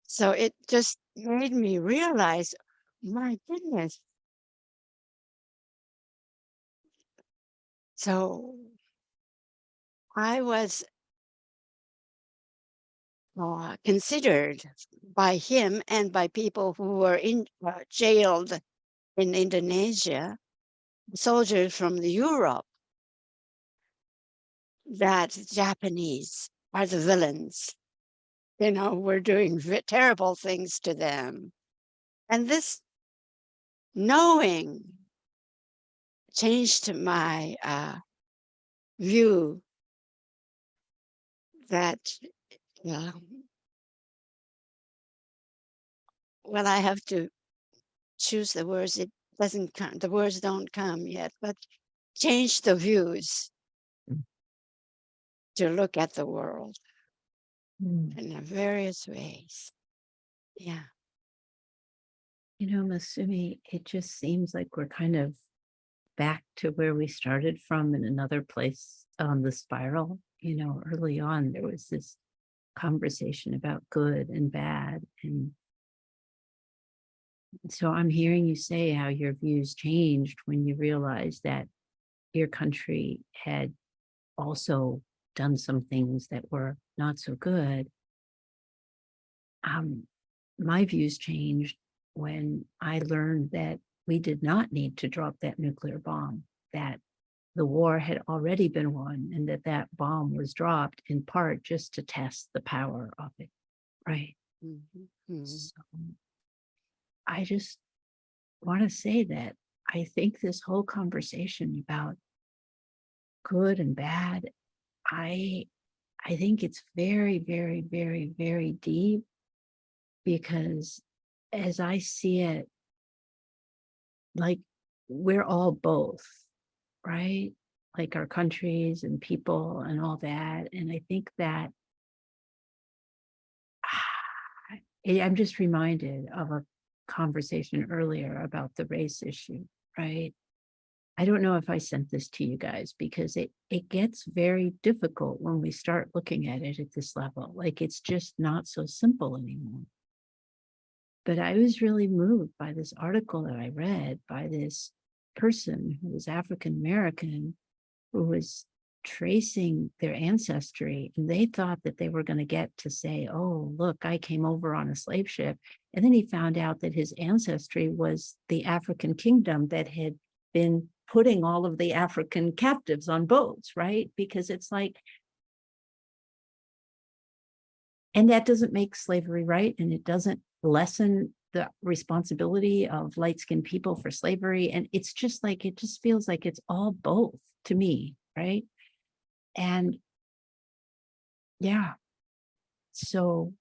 So it just made me realize, my goodness. So I was considered by him and by people who were jailed in Indonesia, soldiers from Europe, that Japanese are the villains. You know, we're doing terrible things to them. And this knowing changed my view that, well, I have to choose the words. doesn't come, the words don't come yet, but change the views to look at the world in various ways. Yeah. You know, Masumi, it just seems like we're kind of back to where we started from in another place on the spiral. You know, early on, there was this conversation about good and bad. And so I'm hearing you say how your views changed when you realized that your country had also done some things that were not so good. My views changed when I learned that we did not need to drop that nuclear bomb, that the war had already been won, and that that bomb was dropped in part just to test the power of it, right? So I just want to say that I think this whole conversation about good and bad, I think it's very, very, very, very deep, because as I see it, like, we're all both, right? Like our countries and people and all that. And I think that I'm just reminded of a conversation earlier about the race issue, right? I don't know if I sent this to you guys, because it gets very difficult when we start looking at it at this level. Like, it's just not so simple anymore. But I was really moved by this article that I read by this person who was African American, who was tracing their ancestry, and they thought that they were going to get to say, oh, look, I came over on a slave ship. And then he found out that his ancestry was the African kingdom that had been putting all of the African captives on boats, right? Because it's like, and that doesn't make slavery right, and it doesn't lessen the responsibility of light-skinned people for slavery. And it's just like, it just feels like it's all both to me, right? And yeah, so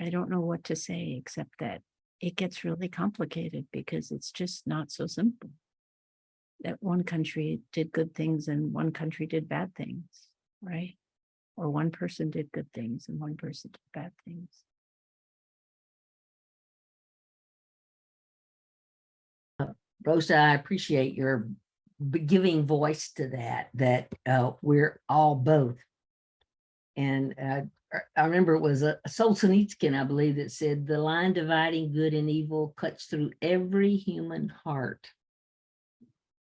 I don't know what to say, except that it gets really complicated, because it's just not so simple. That one country did good things and one country did bad things, right? Or one person did good things and one person did bad things. Rosa, I appreciate your giving voice to that we're all both. And I remember it was a Solzhenitsyn, I believe, that said, the line dividing good and evil cuts through every human heart.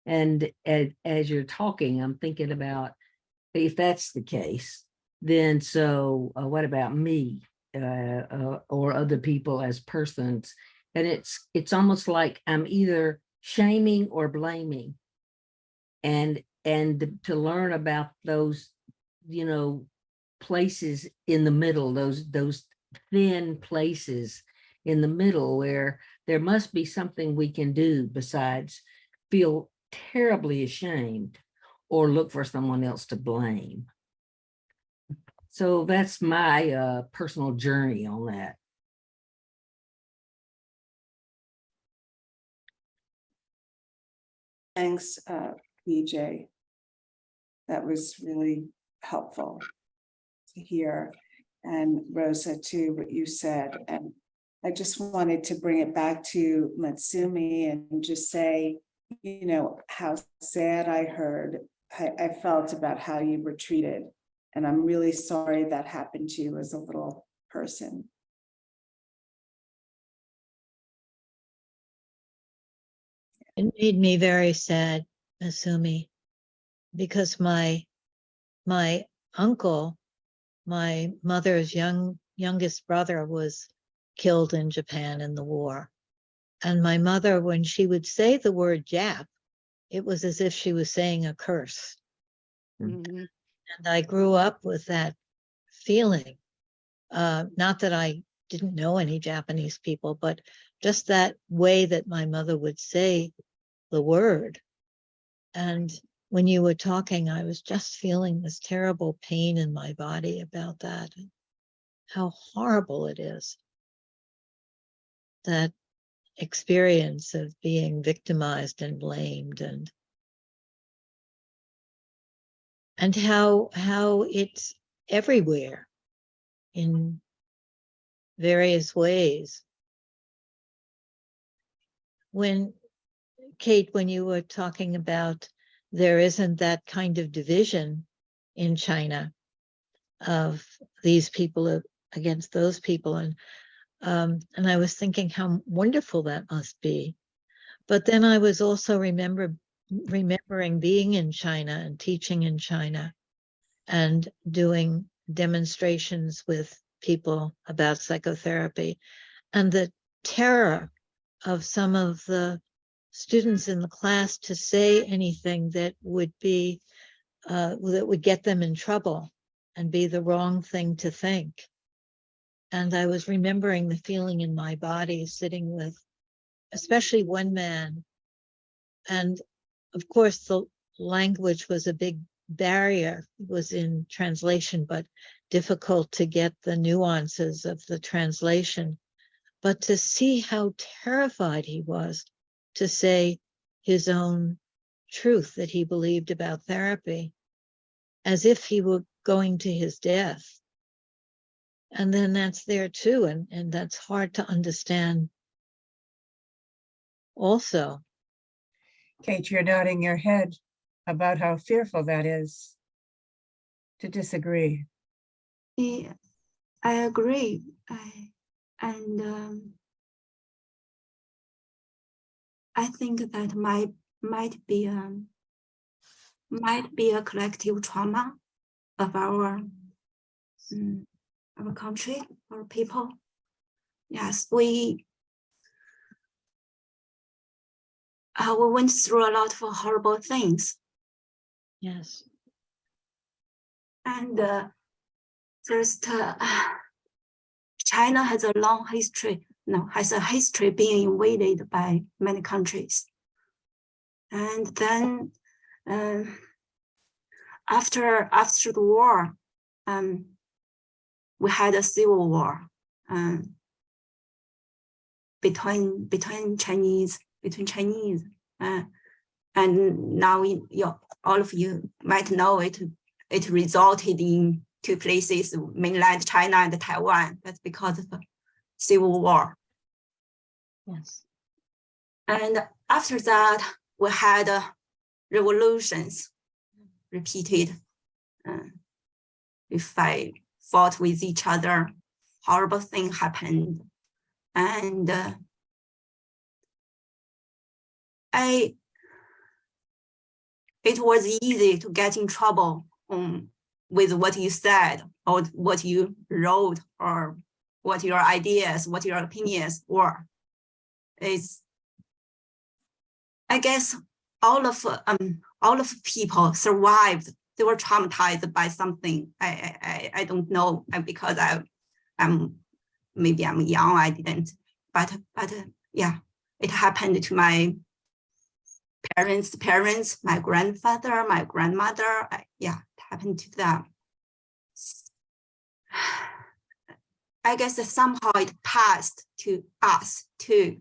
And as you're talking, I'm thinking about, if that's the case, then so what about me or other people as persons? And it's almost like I'm either shaming or blaming. And to learn about those, you know, places in the middle, those thin places in the middle, where there must be something we can do besides feel terribly ashamed or look for someone else to blame. So that's my personal journey on that. Thanks, BJ. That was really helpful to hear. And Rosa, too, what you said. And I just wanted to bring it back to Matsumi and just say, you know, how sad I felt about how you were treated. And I'm really sorry that happened to you as a little person. It made me very sad, Masumi, because my uncle, my mother's youngest brother, was killed in Japan in the war. And my mother, when she would say the word Jap, it was as if she was saying a curse. And I grew up with that feeling. Not that I didn't know any Japanese people, but just that way that my mother would say the word. And when you were talking, I was just feeling this terrible pain in my body about that, and how horrible it is that experience of being victimized and blamed, and how it's everywhere in various ways. When Kate, when you were talking about there isn't that kind of division in China of these people against those people, and I was thinking how wonderful that must be. But then I was also remembering being in China and teaching in China and doing demonstrations with people about psychotherapy, and the terror of some of the students in the class to say anything that would be that would get them in trouble and be the wrong thing to think. And I was remembering the feeling in my body sitting with especially one man, and of course the language was a big barrier. It was in translation, but difficult to get the nuances of the translation. But to see how terrified he was to say his own truth that he believed about therapy, as if he were going to his death. And then that's there too, and that's hard to understand also. Kate, you're nodding your head about how fearful that is to disagree. Yeah, I agree. I think that might be a collective trauma of our country, our people. Yes, we went through a lot of horrible things, Yes. and first, China has a long history. Has a history being invaded by many countries, and then after the war, we had a civil war between Chinese, and now all of you might know it. It resulted in two places, mainland China and Taiwan. That's because of the civil war. Yes. And after that, we had revolutions repeated. We fought with each other. Horrible thing happened, and it was easy to get in trouble with what you said or what you wrote or what your ideas, what your opinions were. I guess all of people survived. They were traumatized by something. I don't know, because maybe I'm young. I didn't, but yeah, it happened to my parents, my grandfather, my grandmother. Yeah, it happened to them. I guess somehow it passed to us too.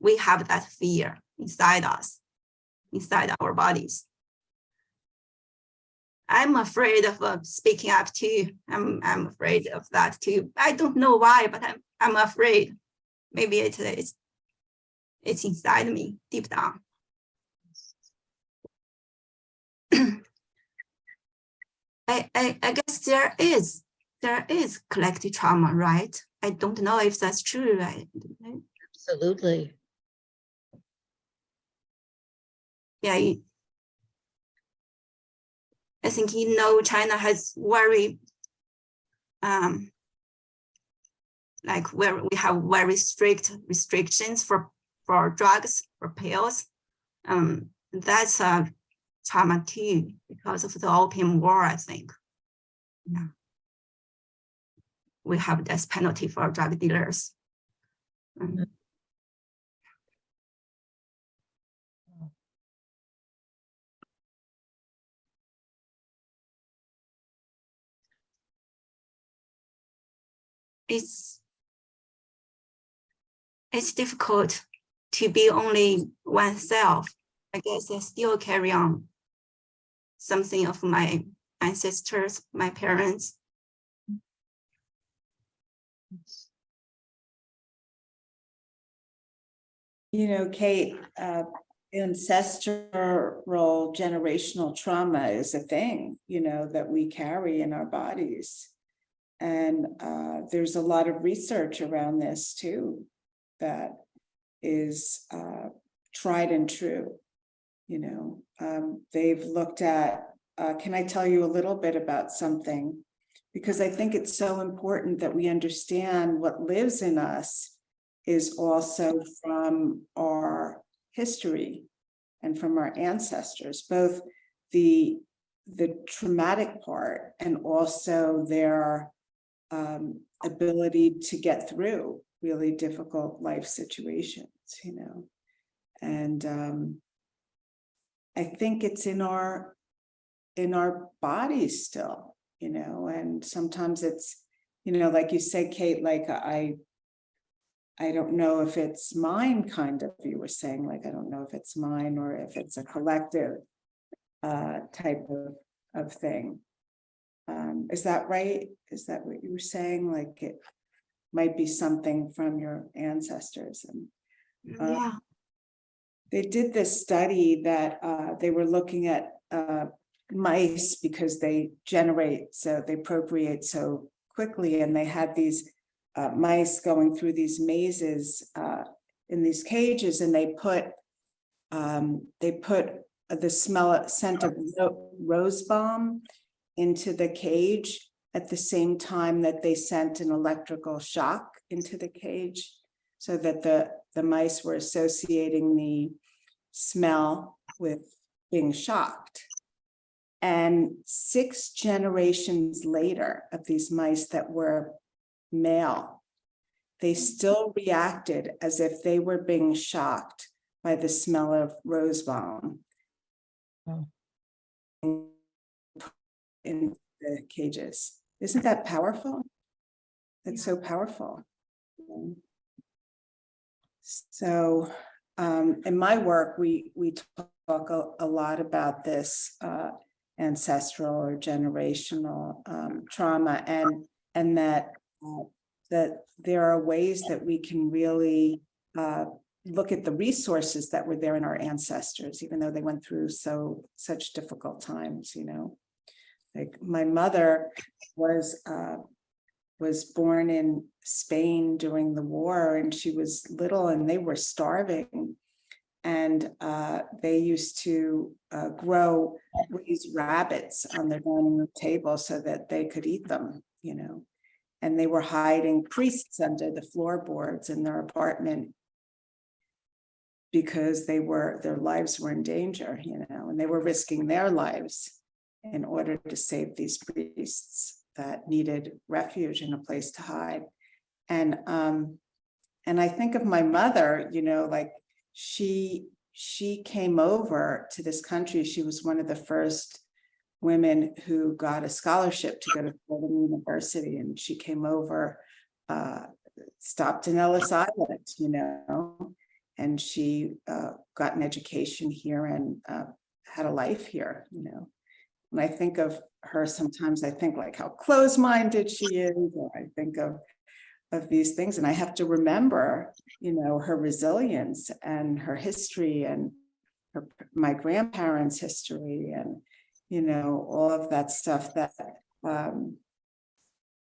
We have that fear inside us, inside our bodies. I'm afraid of speaking up too. I'm afraid of that too. I don't know why, but I'm afraid. Maybe it's inside me, deep down. I guess there is collective trauma, right? I don't know if that's true. Absolutely. Yeah, I think China has very where we have very strict restrictions for drugs, for pills. That's a trauma too, because of the Opium War, I think. Yeah. We have death penalty for drug dealers. it's difficult to be only oneself. I guess I still carry on something of my ancestors, my parents. You know, Kate, ancestral generational trauma is a thing, you know, that we carry in our bodies. And there's a lot of research around this too, that is tried and true. You know, they've looked at, can I tell you a little bit about something? Because I think it's so important that we understand what lives in us is also from our history and from our ancestors, both the traumatic part and also their ability to get through really difficult life situations, you know. And I think it's in our bodies still, you know, and sometimes it's, you know, like you said, Kate, like I don't know if it's mine, kind of, you were saying, like, I don't know if it's mine or if it's a collective type of thing. Is that right? Is that what you were saying? Like it might be something from your ancestors. And Yeah. they did this study that they were looking at mice because they procreate so quickly, and they had these mice going through these mazes in these cages, and they put the scent of rose balm into the cage at the same time that they sent an electrical shock into the cage, so that the mice were associating the smell with being shocked. And 6 generations later of these mice that were male, they still reacted as if they were being shocked by the smell of rose balm. Oh. In the cages. Isn't that powerful? That's so powerful. So in my work, we talk a lot about this ancestral or generational trauma, and that there are ways that we can really look at the resources that were there in our ancestors, even though they went through such difficult times, you know. Like my mother was born in Spain during the war, and she was little and they were starving. And they used to raise rabbits on their dining room table so that they could eat them, you know. And they were hiding priests under the floorboards in their apartment because their lives were in danger, you know, and they were risking their lives in order to save these priests that needed refuge and a place to hide. And I think of my mother, you know, like she came over to this country. She was one of the first women who got a scholarship to go to Fordham University, and she came over, stopped in Ellis Island, you know, and she got an education here and had a life here, you know. When I think of her, sometimes I think like how close-minded she is, or I think of these things, and I have to remember, you know, her resilience and her history and my grandparents' history, and you know, all of that stuff that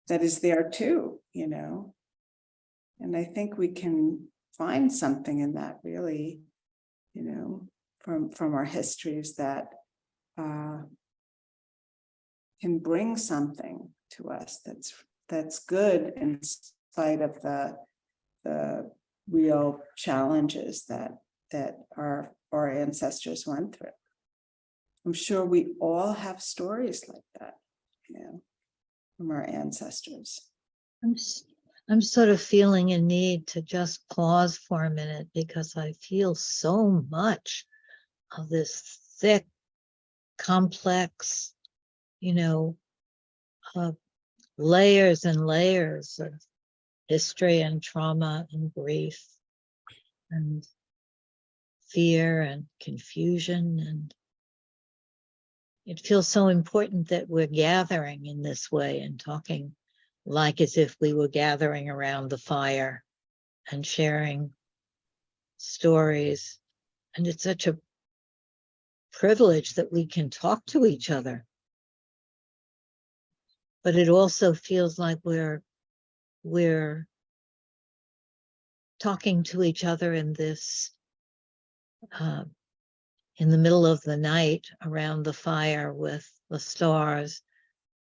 is there too, you know. And I think we can find something in that, really, you know, from our histories that can bring something to us that's good in spite of the real challenges that our ancestors went through. I'm sure we all have stories like that, you know, from our ancestors. I'm sort of feeling a need to just pause for a minute, because I feel so much of this thick, complex, you know, layers and layers of history and trauma and grief and fear and confusion. And it feels so important that we're gathering in this way and talking like as if we were gathering around the fire and sharing stories. And it's such a privilege that we can talk to each other. But it also feels like we're talking to each other in this, in the middle of the night around the fire with the stars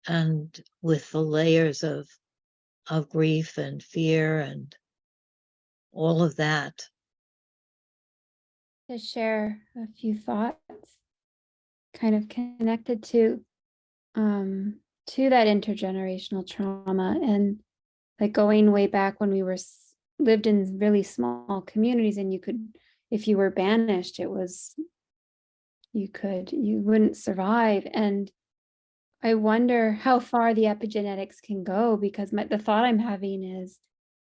and with the layers of grief and fear and all of that. To share a few thoughts kind of connected to that intergenerational trauma, and like going way back when we were lived in really small communities, and you could, if you were banished, it was you wouldn't survive. And I wonder how far the epigenetics can go, because the thought I'm having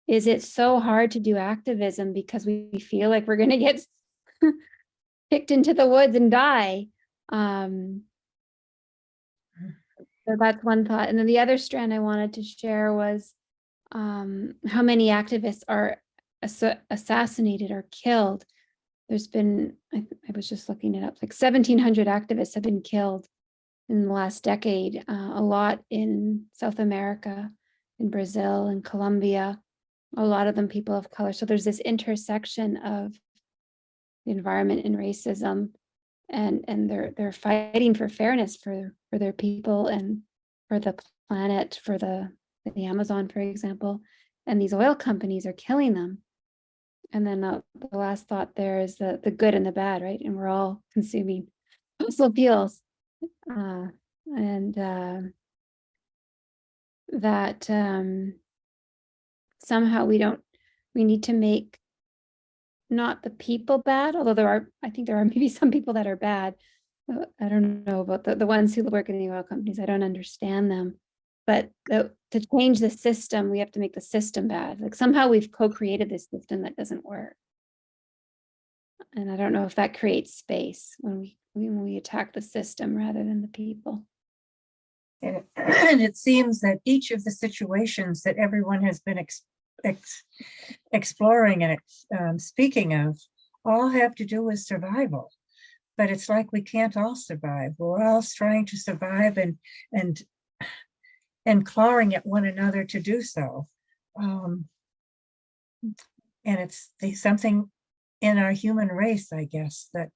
is it so hard to do activism because we feel like we're going to get picked into the woods and die. So that's one thought. And then the other strand I wanted to share was how many activists are assassinated or killed. There's been, I was just looking it up, like 1,700 activists have been killed in the last decade, a lot in South America, in Brazil, and Colombia, a lot of them people of color. So there's this intersection of the environment and racism, and they're fighting for fairness for their people and for the planet, for the Amazon, for example. And these oil companies are killing them. And then the last thought there is the good and the bad, right? And we're all consuming fossil fuels. That somehow we need to make not the people bad, although I think there are maybe some people that are bad. I don't know about the ones who work in the oil companies. I don't understand them. But to change the system, we have to make the system bad. Like somehow we've co-created this system that doesn't work. And I don't know if that creates space when we attack the system rather than the people. And it seems that each of the situations that everyone has been exploring and speaking of all have to do with survival. But it's like we can't all survive. We're all trying to survive and clawing at one another to do so. And it's something in our human race, I guess, that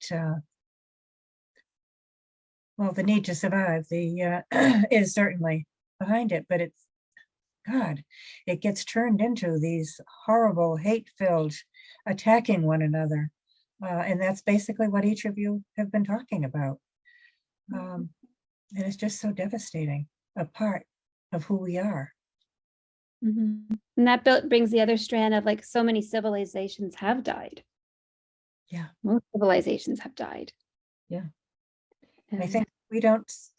well, the need to survive is certainly behind it, but it's, God, it gets turned into these horrible, hate-filled, attacking one another. And that's basically what each of you have been talking about. And it's just so devastating, a part of who we are. Mm-hmm. And that brings the other strand of like so many civilizations have died. Yeah. Most civilizations have died. Yeah. I think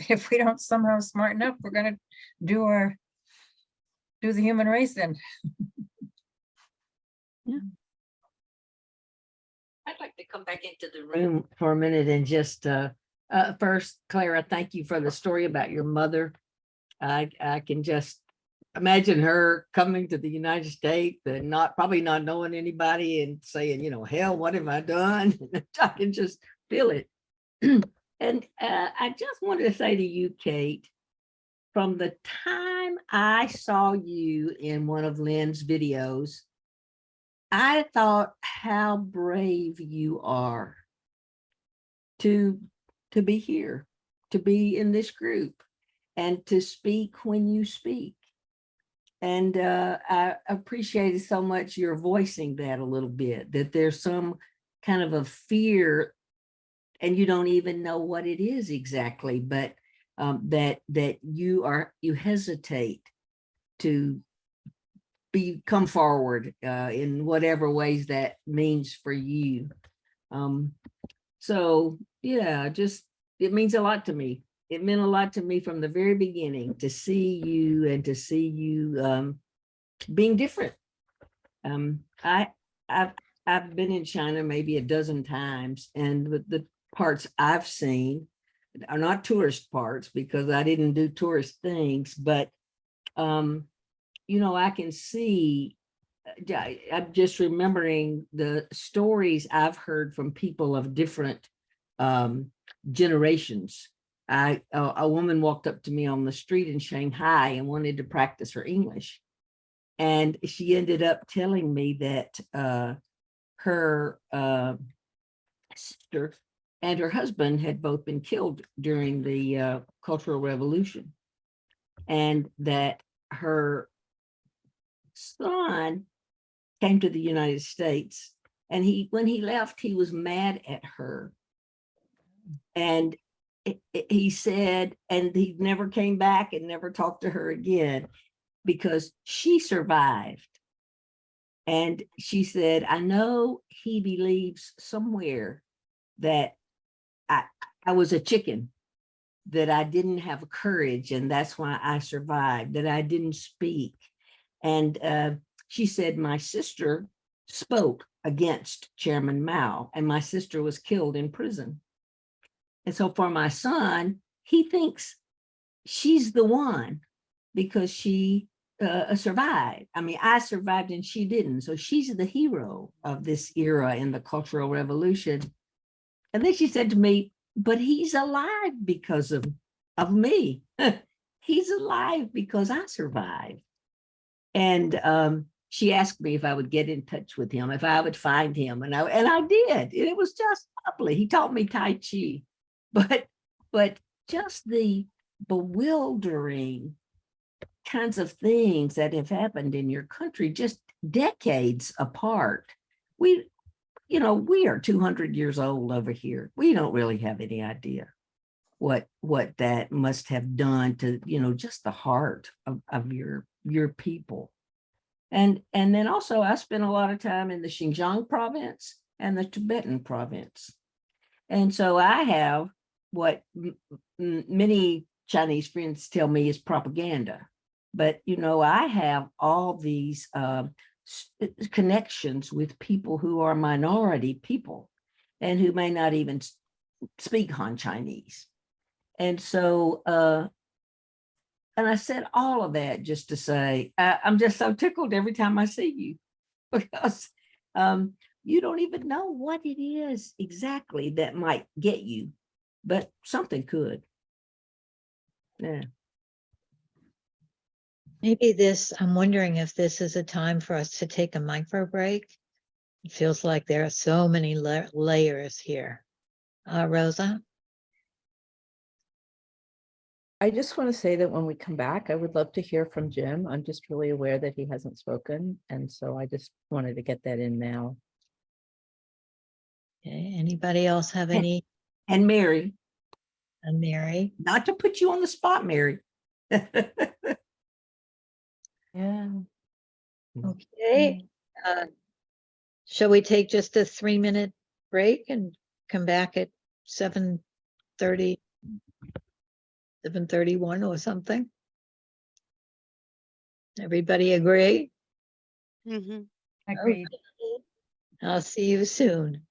if we don't somehow smarten up, we're going to do the human race then. Yeah. I'd like to come back into the room for a minute and just first, Clara, thank you for the story about your mother. I can just imagine her coming to the United States and probably not knowing anybody and saying, hell, what have I done? I can just feel it. And I just wanted to say to you, Kate, from the time I saw you in one of Lynn's videos, I thought how brave you are to be here, to be in this group, and to speak when you speak. And I appreciated so much your voicing that a little bit, that there's some kind of a fear and you don't even know what it is exactly, but that you hesitate to come forward in whatever ways that means for you. So yeah, it means a lot to me. It meant a lot to me from the very beginning to see you and to see you being different. I've been in China maybe a dozen times, and the parts I've seen are not tourist parts because I didn't do tourist things, but you know, I can see, I'm just remembering the stories I've heard from people of different generations. A woman walked up to me on the street in Shanghai and wanted to practice her English. And she ended up telling me that her sister and her husband had both been killed during the Cultural Revolution, and that her son came to the United States, and when he left, he was mad at her. And he said, and he never came back and never talked to her again because she survived. And she said, I know he believes somewhere that I was a chicken, that I didn't have courage, and that's why I survived, that I didn't speak. And she said, my sister spoke against Chairman Mao, and my sister was killed in prison. And so for my son, he thinks she's the one because she survived. I mean, I survived and she didn't. So she's the hero of this era in the Cultural Revolution. And then she said to me, but he's alive because of me. He's alive because I survived. And she asked me if I would get in touch with him, if I would find him. And I did. And it was just lovely. He taught me Tai Chi. But just the bewildering kinds of things that have happened in your country, just decades apart. We are 200 years old over here. We don't really have any idea what that must have done to, just the heart of your people. And then also I spent a lot of time in the Xinjiang province and the Tibetan province. And so I have what many Chinese friends tell me is propaganda. But, I have all these connections with people who are minority people and who may not even speak Han Chinese. And so, and I said all of that just to say, I'm just so tickled every time I see you, because you don't even know what it is exactly that might get you, but something could. Yeah. Maybe I'm wondering if this is a time for us to take a micro break. It feels like there are so many layers here. Rosa? I just want to say that when we come back, I would love to hear from Jim. I'm just really aware that he hasn't spoken. And so I just wanted to get that in now. Okay. Anybody else have any? And Mary. And Mary? Not to put you on the spot, Mary. Yeah. Okay. Shall we take just a 3-minute break and come back at 7:30, 7:31 or something? Everybody agree? Mm-hmm. Agreed. I'll see you soon.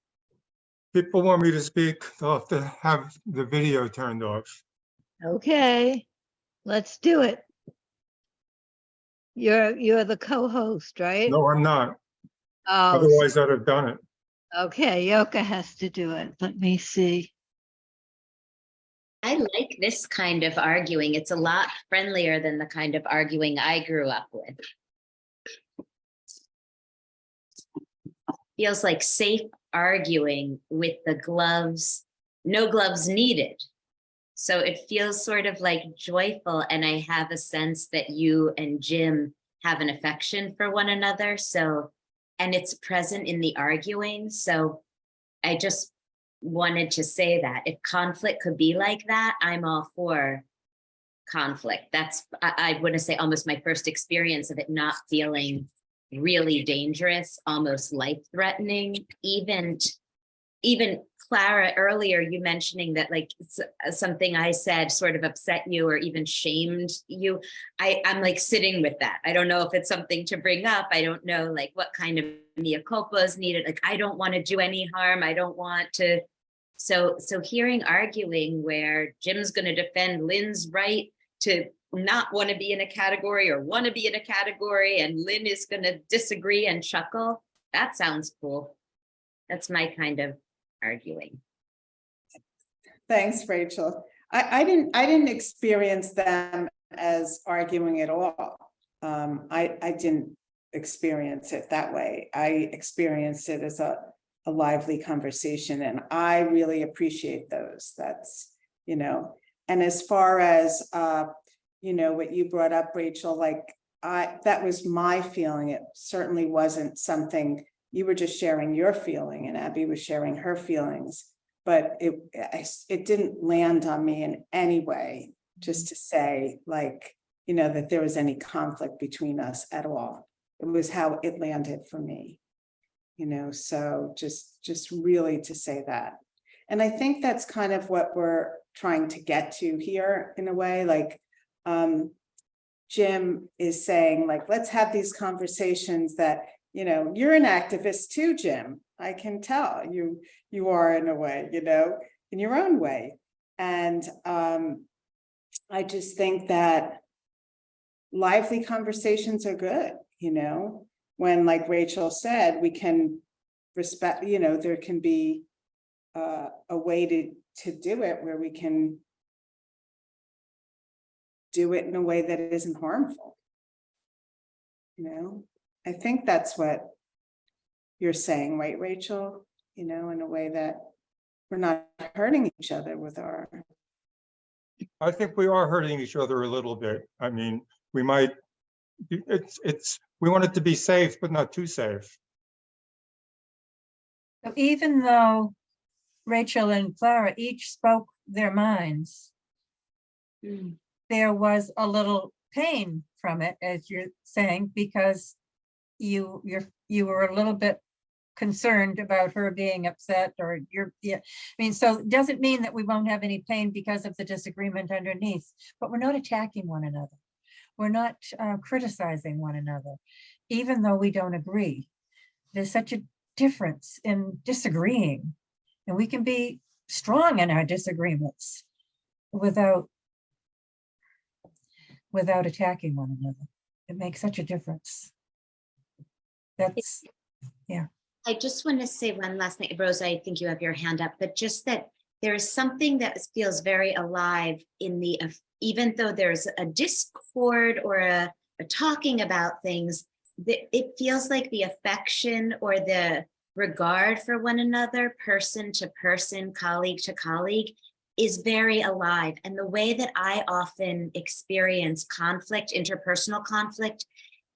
People want me to speak, they'll have to have the video turned off. Okay, let's do it. You're the co-host, right? No, I'm not. Oh, Otherwise, I'd have done it. okay, Yoka has to do it. Let me see. I like this kind of arguing. It's a lot friendlier than the kind of arguing I grew up with. Feels like safe arguing with the gloves, no gloves needed. So it feels sort of like joyful, and I have a sense that you and Jim have an affection for one another. So, and it's present in the arguing. So I just wanted to say that if conflict could be like that, I'm all for conflict. That's, I want to say, almost my first experience of it not feeling really dangerous, almost life-threatening, even Clara, earlier you mentioning that like something I said sort of upset you or even shamed you. I'm like sitting with that. I don't know if it's something to bring up. I don't know like what kind of mea culpa is needed. Like, I don't want to do any harm. I don't want to. So hearing arguing where Jim's going to defend Lynn's right to not want to be in a category or want to be in a category, and Lynn is going to disagree and chuckle. That sounds cool. That's my kind of arguing. Thanks, Rachel. I didn't experience them as arguing at all. I didn't experience it that way. I experienced it as a lively conversation, and I really appreciate those. That's, you know, and as far as you know, what you brought up, Rachel, like that was my feeling. It certainly wasn't something you were just sharing your feeling, and Abby was sharing her feelings, but it didn't land on me in any way, just to say like, you know, that there was any conflict between us at all. It was how it landed for me, you know, so just really to say that. And I think that's kind of what we're trying to get to here in a way, like Jim is saying, like, let's have these conversations that, you know, you're an activist too, Jim. I can tell you are in a way, you know, in your own way. And I just think that lively conversations are good, you know, when, like Rachel said, we can respect, you know, there can be a way to do it where we can do it in a way that isn't harmful. You know, I think that's what you're saying, right, Rachel? You know, in a way that we're not hurting each other with our. I think we are hurting each other a little bit. I mean, we might, we want it to be safe, but not too safe. So even though Rachel and Clara each spoke their minds, there was a little pain from it, as you're saying, because you were a little bit concerned about her being upset, or I mean, so it doesn't mean that we won't have any pain because of the disagreement underneath, but we're not attacking one another. We're not criticizing one another, even though we don't agree. There's such a difference in disagreeing, and we can be strong in our disagreements without attacking one another. It makes such a difference. That's, yeah. I just want to say one last thing, Rosa, I think you have your hand up, but just that there is something that feels very alive in the, even though there's a discord or a talking about things, it feels like the affection or the regard for one another, person to person, colleague to colleague, is very alive. And the way that I often experience conflict, interpersonal conflict,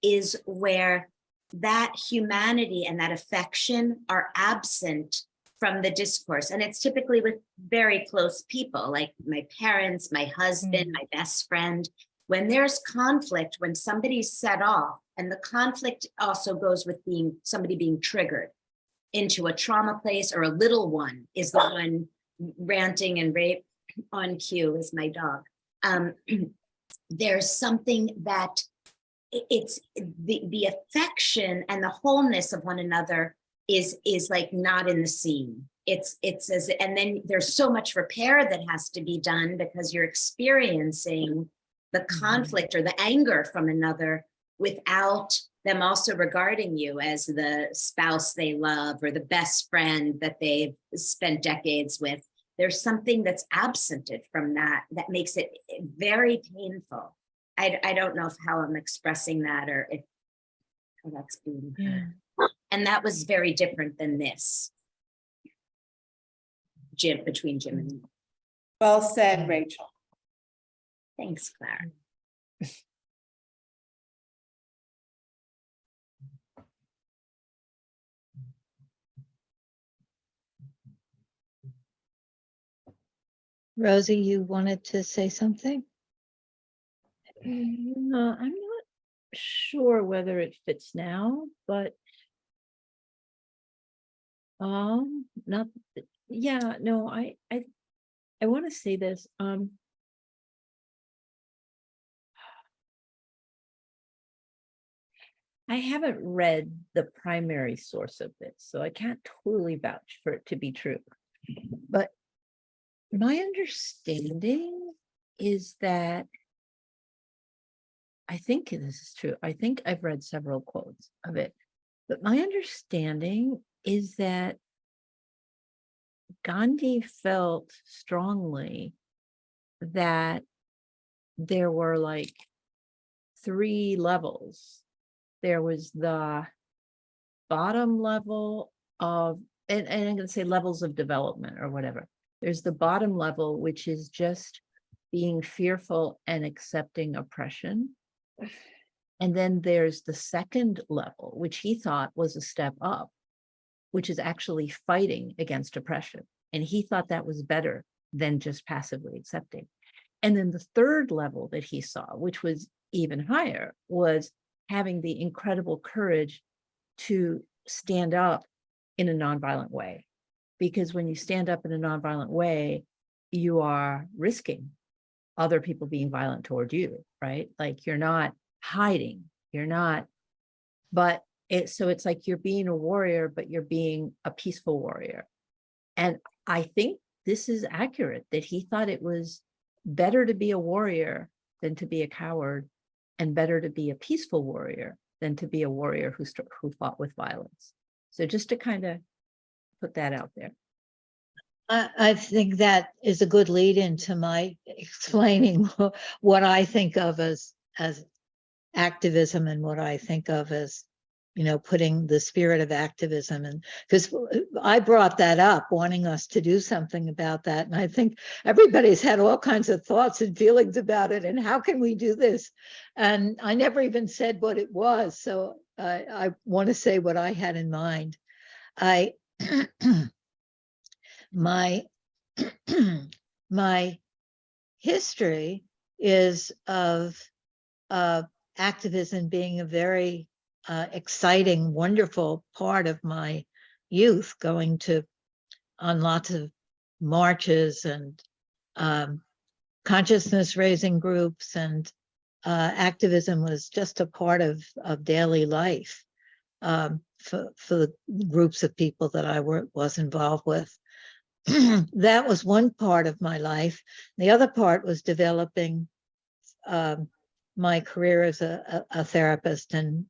is where that humanity and that affection are absent from the discourse. And it's typically with very close people, like my parents, my husband, my best friend. When there's conflict, when somebody's set off, and the conflict also goes with somebody being triggered into a trauma place, or a little one is the one ranting and rape on cue, is my dog. There's something that it's the affection and the wholeness of one another is like not in the scene. It's as, and then there's so much repair that has to be done because you're experiencing the conflict or the anger from another without them also regarding you as the spouse they love or the best friend that they've spent decades with. There's something that's absented from that makes it very painful. I don't know how I'm expressing that, or if that's being heard. And that was very different than this. Between Jim and me. Well said, Rachel. Thanks, Clara. Rosie, you wanted to say something? No, I'm not sure whether it fits now, but not Yeah, no, I want to say this. I haven't read the primary source of this, so I can't totally vouch for it to be true. But my understanding is that I think this is true. I think I've read several quotes of it, but my understanding is that Gandhi felt strongly that there were like 3 levels. There was the bottom level of, and I'm going to say levels of development or whatever. There's the bottom level, which is just being fearful and accepting oppression. And then there's the second level, which he thought was a step up, which is actually fighting against oppression. And he thought that was better than just passively accepting. And then the third level that he saw, which was even higher, was having the incredible courage to stand up in a nonviolent way. Because when you stand up in a nonviolent way, you are risking other people being violent toward you, right? Like you're not hiding, you're not, but so it's like you're being a warrior, but you're being a peaceful warrior. And I think this is accurate, that he thought it was better to be a warrior than to be a coward, and better to be a peaceful warrior than to be a warrior who fought with violence. So just to kind of put that out there. I think that is a good lead into my explaining what I think of as activism and what I think of as, putting the spirit of activism in, because I brought that up, wanting us to do something about that. And I think everybody's had all kinds of thoughts and feelings about it. And how can we do this? And I never even said what it was. So I want to say what I had in mind. My history is of activism being a very exciting, wonderful part of my youth, going on lots of marches and consciousness raising groups, and activism was just a part of daily life for the groups of people that I was involved with. That was one part of my life. The other part was developing my career as a therapist and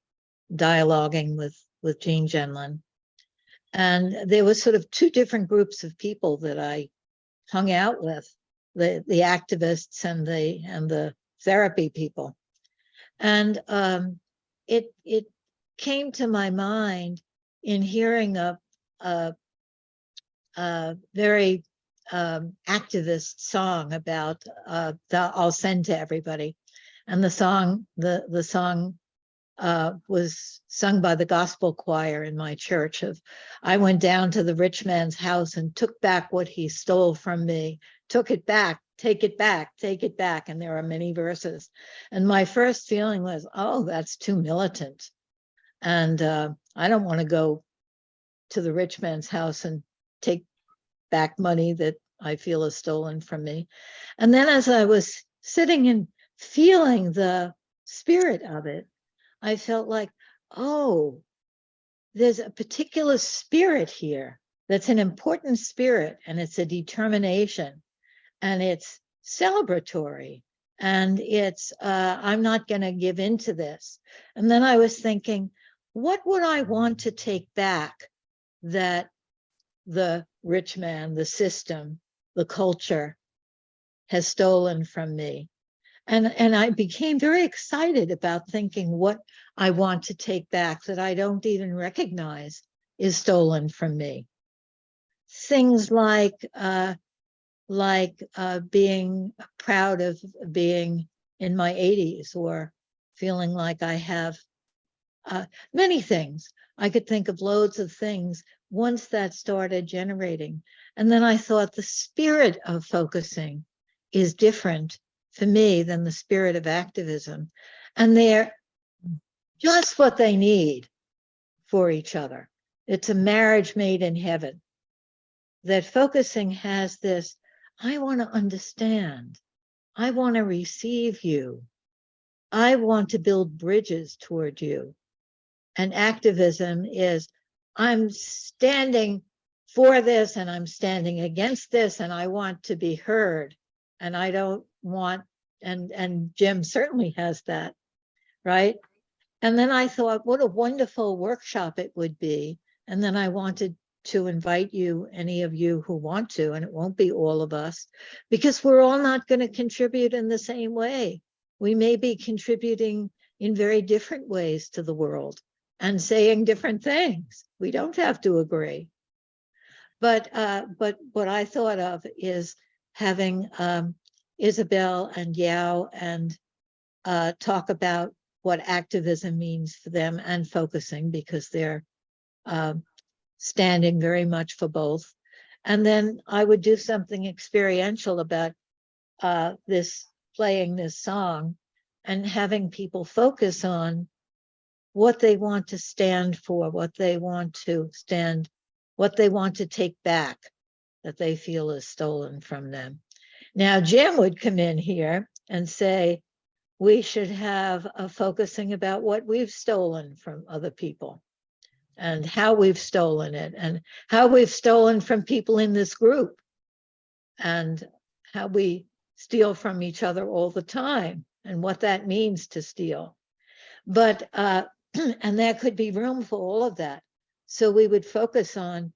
dialoguing with Jean Genlin. And there was sort of 2 different groups of people that I hung out with, the activists and the therapy people. And it came to my mind in hearing a very activist song about I'll send to everybody. And the song was sung by the gospel choir in my church of, I went down to the rich man's house and took back what he stole from me, took it back, take it back, take it back. And there are many verses. And my first feeling was, oh, that's too militant. And I don't want to go to the rich man's house and take back money that I feel is stolen from me. And then as I was sitting and feeling the spirit of it, I felt like, oh, there's a particular spirit here that's an important spirit, and it's a determination, and it's celebratory, and it's, I'm not going to give in to this. And then I was thinking, what would I want to take back that the rich man, the system, the culture has stolen from me? And I became very excited about thinking what I want to take back that I don't even recognize is stolen from me. Things like being proud of being in my 80s, or feeling like I have many things. I could think of loads of things once that started generating. And then I thought the spirit of focusing is different for me than the spirit of activism. And they're just what they need for each other. It's a marriage made in heaven. that focusing has this, I want to understand. I want to receive you. I want to build bridges toward you. And activism is, I'm standing for this and I'm standing against this and I want to be heard. And I don't want, and Jim certainly has that, right? And then I thought, what a wonderful workshop it would be. And then I wanted to invite you, any of you who want to, and it won't be all of us, because we're all not going to contribute in the same way. We may be contributing in very different ways to the world and saying different things. We don't have to agree. But what I thought of is having Isabel and Yao and talk about what activism means for them and focusing, because they're standing very much for both. And then I would do something experiential about playing this song and having people focus on what they want to stand for, what they want to take back that they feel is stolen from them. Now, Jim would come in here and say, we should have a focusing about what we've stolen from other people and how we've stolen it and how we've stolen from people in this group and how we steal from each other all the time and what that means to steal. But, and there could be room for all of that. So we would focus on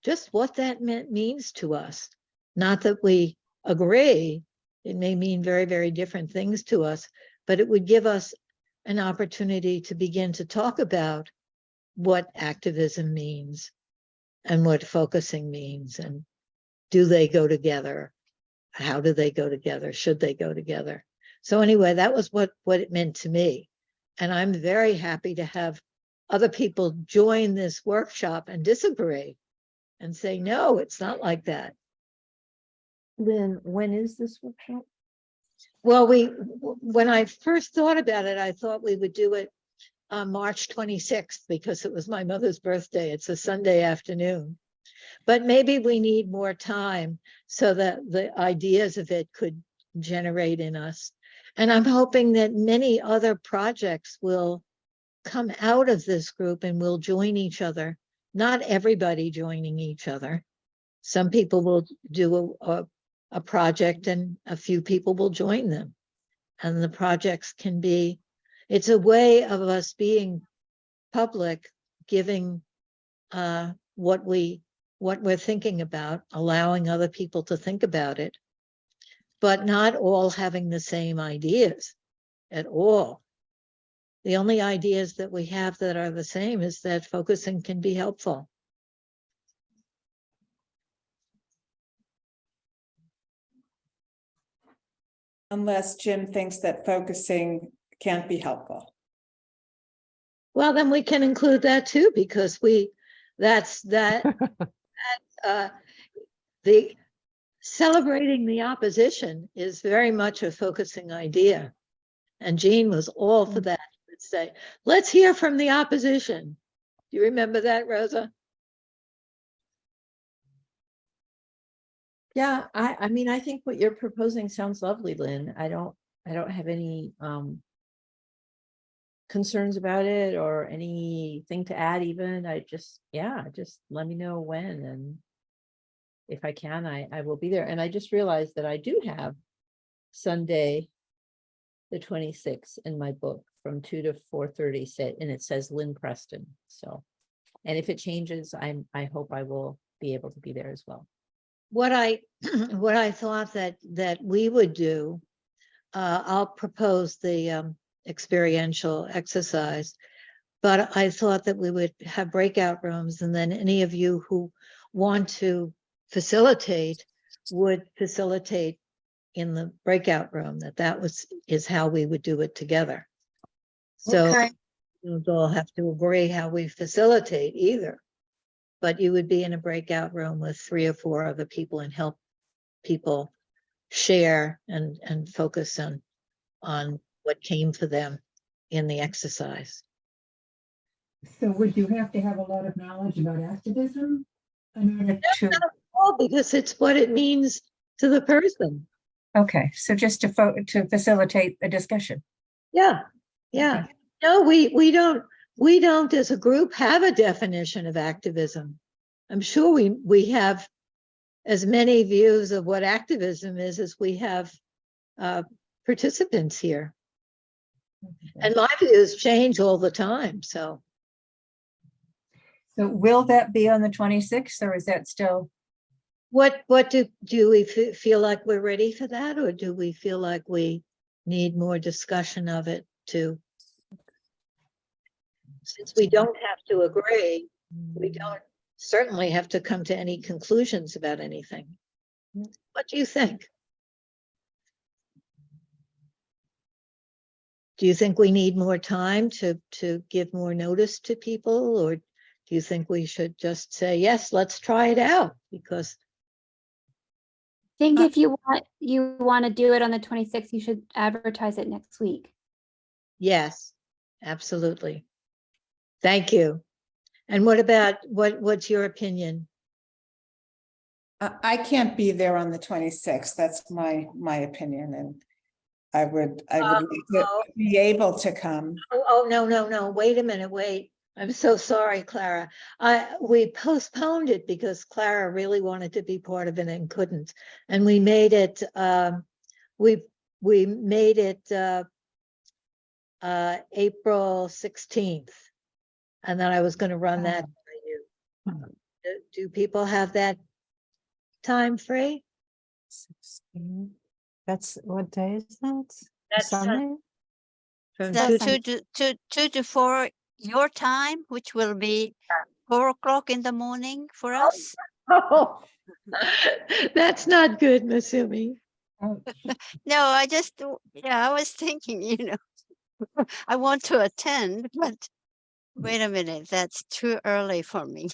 just what that means to us. Not that we agree, it may mean very, very different things to us, but it would give us an opportunity to begin to talk about what activism means and what focusing means, and do they go together? How do they go together? Should they go together? So anyway, that was what it meant to me. And I'm very happy to have other people join this workshop and disagree and say, no, it's not like that. Lynn, when is this workshop? Well, when I first thought about it, I thought we would do it on March 26th because it was my mother's birthday. It's a Sunday afternoon. But maybe we need more time so that the ideas of it could generate in us. And I'm hoping that many other projects will come out of this group and will join each other. Not everybody joining each other. Some people will do a project and a few people will join them. And the projects can be, it's a way of us being public, giving what we're thinking about, allowing other people to think about it, but not all having the same ideas at all. The only ideas that we have that are the same is that focusing can be helpful. Unless Jim thinks that focusing can't be helpful. Well, then we can include that too, because the celebrating the opposition is very much a focusing idea. And Jean was all for that. She would say, let's hear from the opposition. Do you remember that, Rosa? Yeah, I mean, I think what you're proposing sounds lovely, Lynn. I don't have any concerns about it or anything to add even. Just let me know when, and if I can, I will be there. And I just realized that I do have Sunday the 26th in my book from 2 to 4:30 set, and it says Lynn Preston. So, and if it changes, I hope I will be able to be there as well. What I thought that we would do, I'll propose the experiential exercise, but I thought that we would have breakout rooms, and then any of you who want to facilitate would facilitate in the breakout room. Is how we would do it together. So Okay. you don't all have to agree how we facilitate either. But you would be in a breakout room with 3 or 4 other people and help people share and focus on what came for them in the exercise. So would you have to have a lot of knowledge about activism in order to? all because it's what it means to the person. Okay, so just to facilitate the discussion. Yeah, yeah. No, we don't as a group have a definition of activism. I'm sure we have as many views of what activism is as we have participants here. And my views change all the time, so. So will that be on the 26th, or is that still? What do we feel like we're ready for that, or do we feel like we need more discussion of it too? Since we don't have to agree, we don't certainly have to come to any conclusions about anything. What do you think? Do you think we need more time to give more notice to people, or do you think we should just say, yes, let's try it out? Because I think if you want to do it on the 26th, you should advertise it next week. yes, absolutely. Thank you. And what about, what's your opinion? I can't be there on the 26th. That's my opinion, and I would like to be able to come. Oh, no, wait a minute, wait. I'm so sorry, Clara. We postponed it because Clara really wanted to be part of it and couldn't. And we made it, we made it April 16th. And then I was going to run that by you. Do people have that time free? 16. That's what day is that? That's Sunday? From So 2 to 4 your time, which will be 4 o'clock in the morning for us. Oh, that's not good, Masumi. No, I was thinking, I want to attend, but wait a minute, that's too early for me.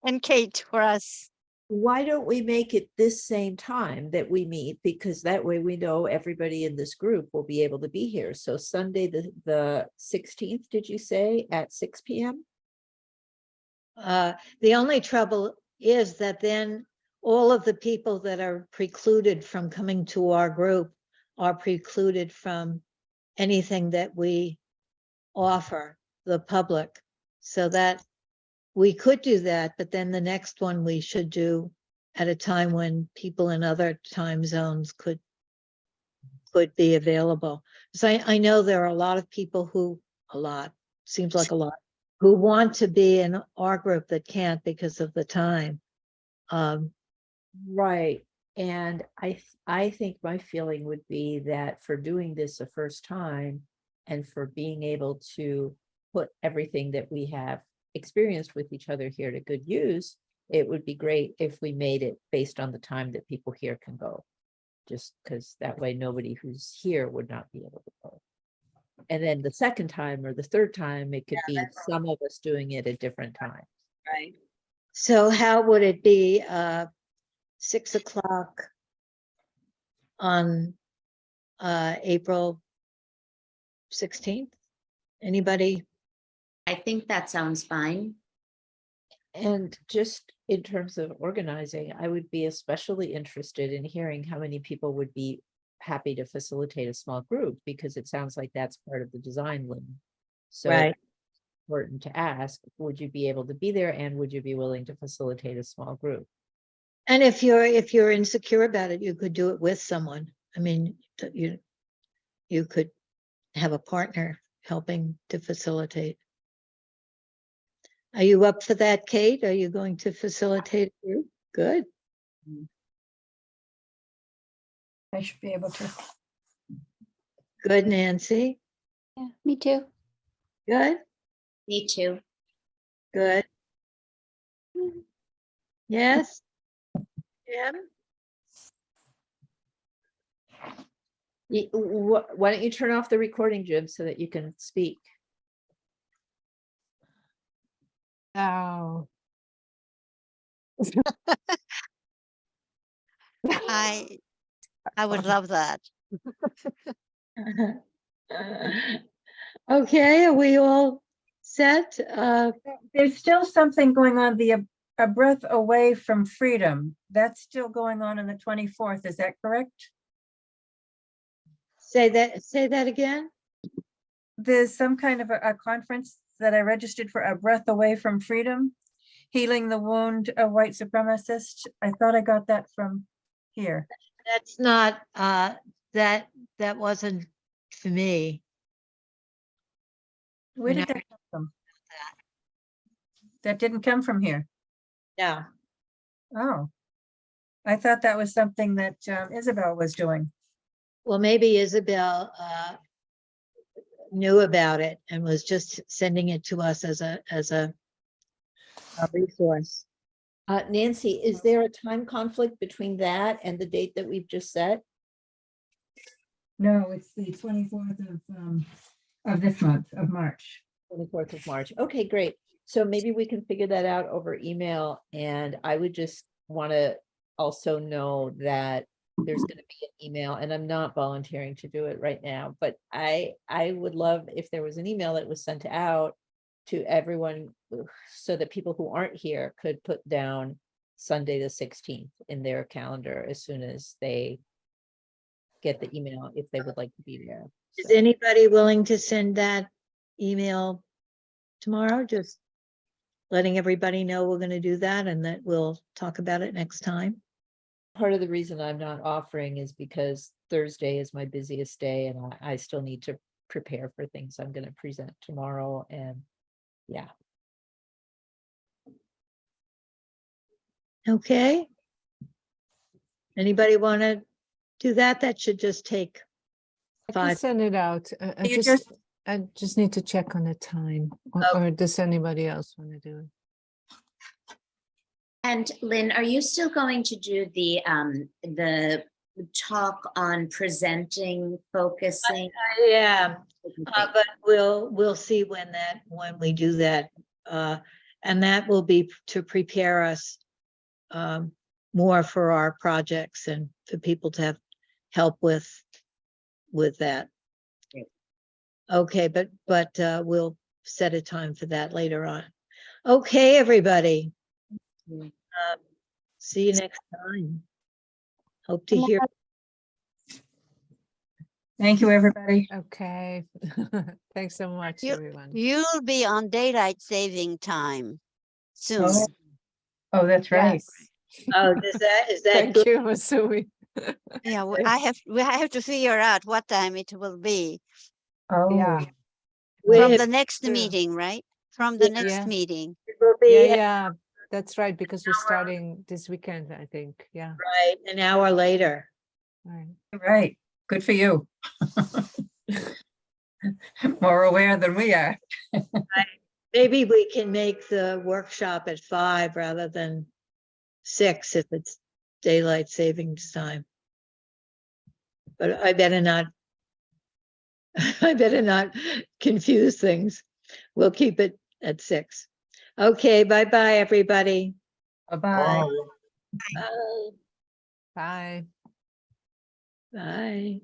And Kate, for us. Why don't we make it this same time that we meet? Because that way we know everybody in this group will be able to be here. So Sunday, the 16th, did you say at 6 p.m.? The only trouble is that then all of the people that are precluded from coming to our group are precluded from anything that we offer the public. So that we could do that, but then the next one we should do at a time when people in other time zones could be available. So I know there are a lot of people seems like a lot, who want to be in our group that can't because of the time. Right. And I think my feeling would be that for doing this the first time and for being able to put everything that we have experienced with each other here to good use, it would be great if we made it based on the time that people here can go. Just because that way nobody who's here would not be able to go. And then the second time or the third time, it could be some of us doing it at different times. Right. So how would it be 6 o'clock on April 16th? Anybody? I think that sounds fine. And just in terms of organizing, I would be especially interested in hearing how many people would be happy to facilitate a small group, because it sounds like that's part of the design, Lynn. So Right. it's important to ask, would you be able to be there, and would you be willing to facilitate a small group? And if you're insecure about it, you could do it with someone. I mean, you could have a partner helping to facilitate. Are you up for that, Kate? Are you going to facilitate a group? Good. I should be able to. Good, Nancy. Yeah, me too. Good. Me too. Good. Yes. Jim? Why don't you turn off the recording, Jim, so that you can speak? Oh. I would love that. Okay, are we all set? There's still something going on A Breath Away from Freedom. That's still going on the 24th. Is that correct? Say that again? There's some kind of a conference that I registered for, A Breath Away from Freedom, Healing the Wound of White Supremacist. I thought I got that from here. That's not, that wasn't for me. Where And did that come from? That didn't come from here. Yeah, Oh, I thought that was something that Isabel was doing. well, maybe Isabel knew about it and was just sending it to us as a resource. Nancy, is there a time conflict between that and the date that we've just set? No, it's the 24th of this month, of March. 24th of March. Okay, great. So maybe we can figure that out over email. And I would just want to also know that there's going to be an email, and I'm not volunteering to do it right now, but I would love if there was an email that was sent out to everyone so that people who aren't here could put down Sunday the 16th in their calendar as soon as they get the email, if they would like to be there. Is So, anybody willing to send that email tomorrow? Just letting everybody know we're going to do that and that we'll talk about it next time. part of the reason I'm not offering is because Thursday is my busiest day and I still need to prepare for things I'm going to present tomorrow. And yeah, Okay. Anybody want to do that? That should just take I can 5. send it out. You just- I just need to check on the time. Or does anybody else want to do it? And Lynn, are you still going to do the talk on presenting, focusing? Yeah, but we'll see when we do that. And that will be to prepare us more for our projects and for people to have help with that. Great. Okay, but we'll set a time for that later on. Okay, everybody. Mhm. See you next time. Hope to hear. Thank you, everybody. Okay. Thanks so much, You- everyone. You'll be on daylight saving time soon. Oh, that's right. Yes. Oh, is that Thank good? you, Masui. Yeah, we have to figure out what time it will be Oh, Yeah. from It the next True. meeting, right? From the Yeah. next Yeah. meeting. will Yeah, be yeah, that's right, because we're starting this weekend, I think. Yeah. right an hour later. Right. right. Good for you. More aware than we are. Maybe we can make the workshop at 5 rather than 6 if it's daylight savings time. But I better not confuse things. We'll keep it at 6. Okay, bye-bye, everybody. Bye-bye. Bye. Bye. Bye. Bye.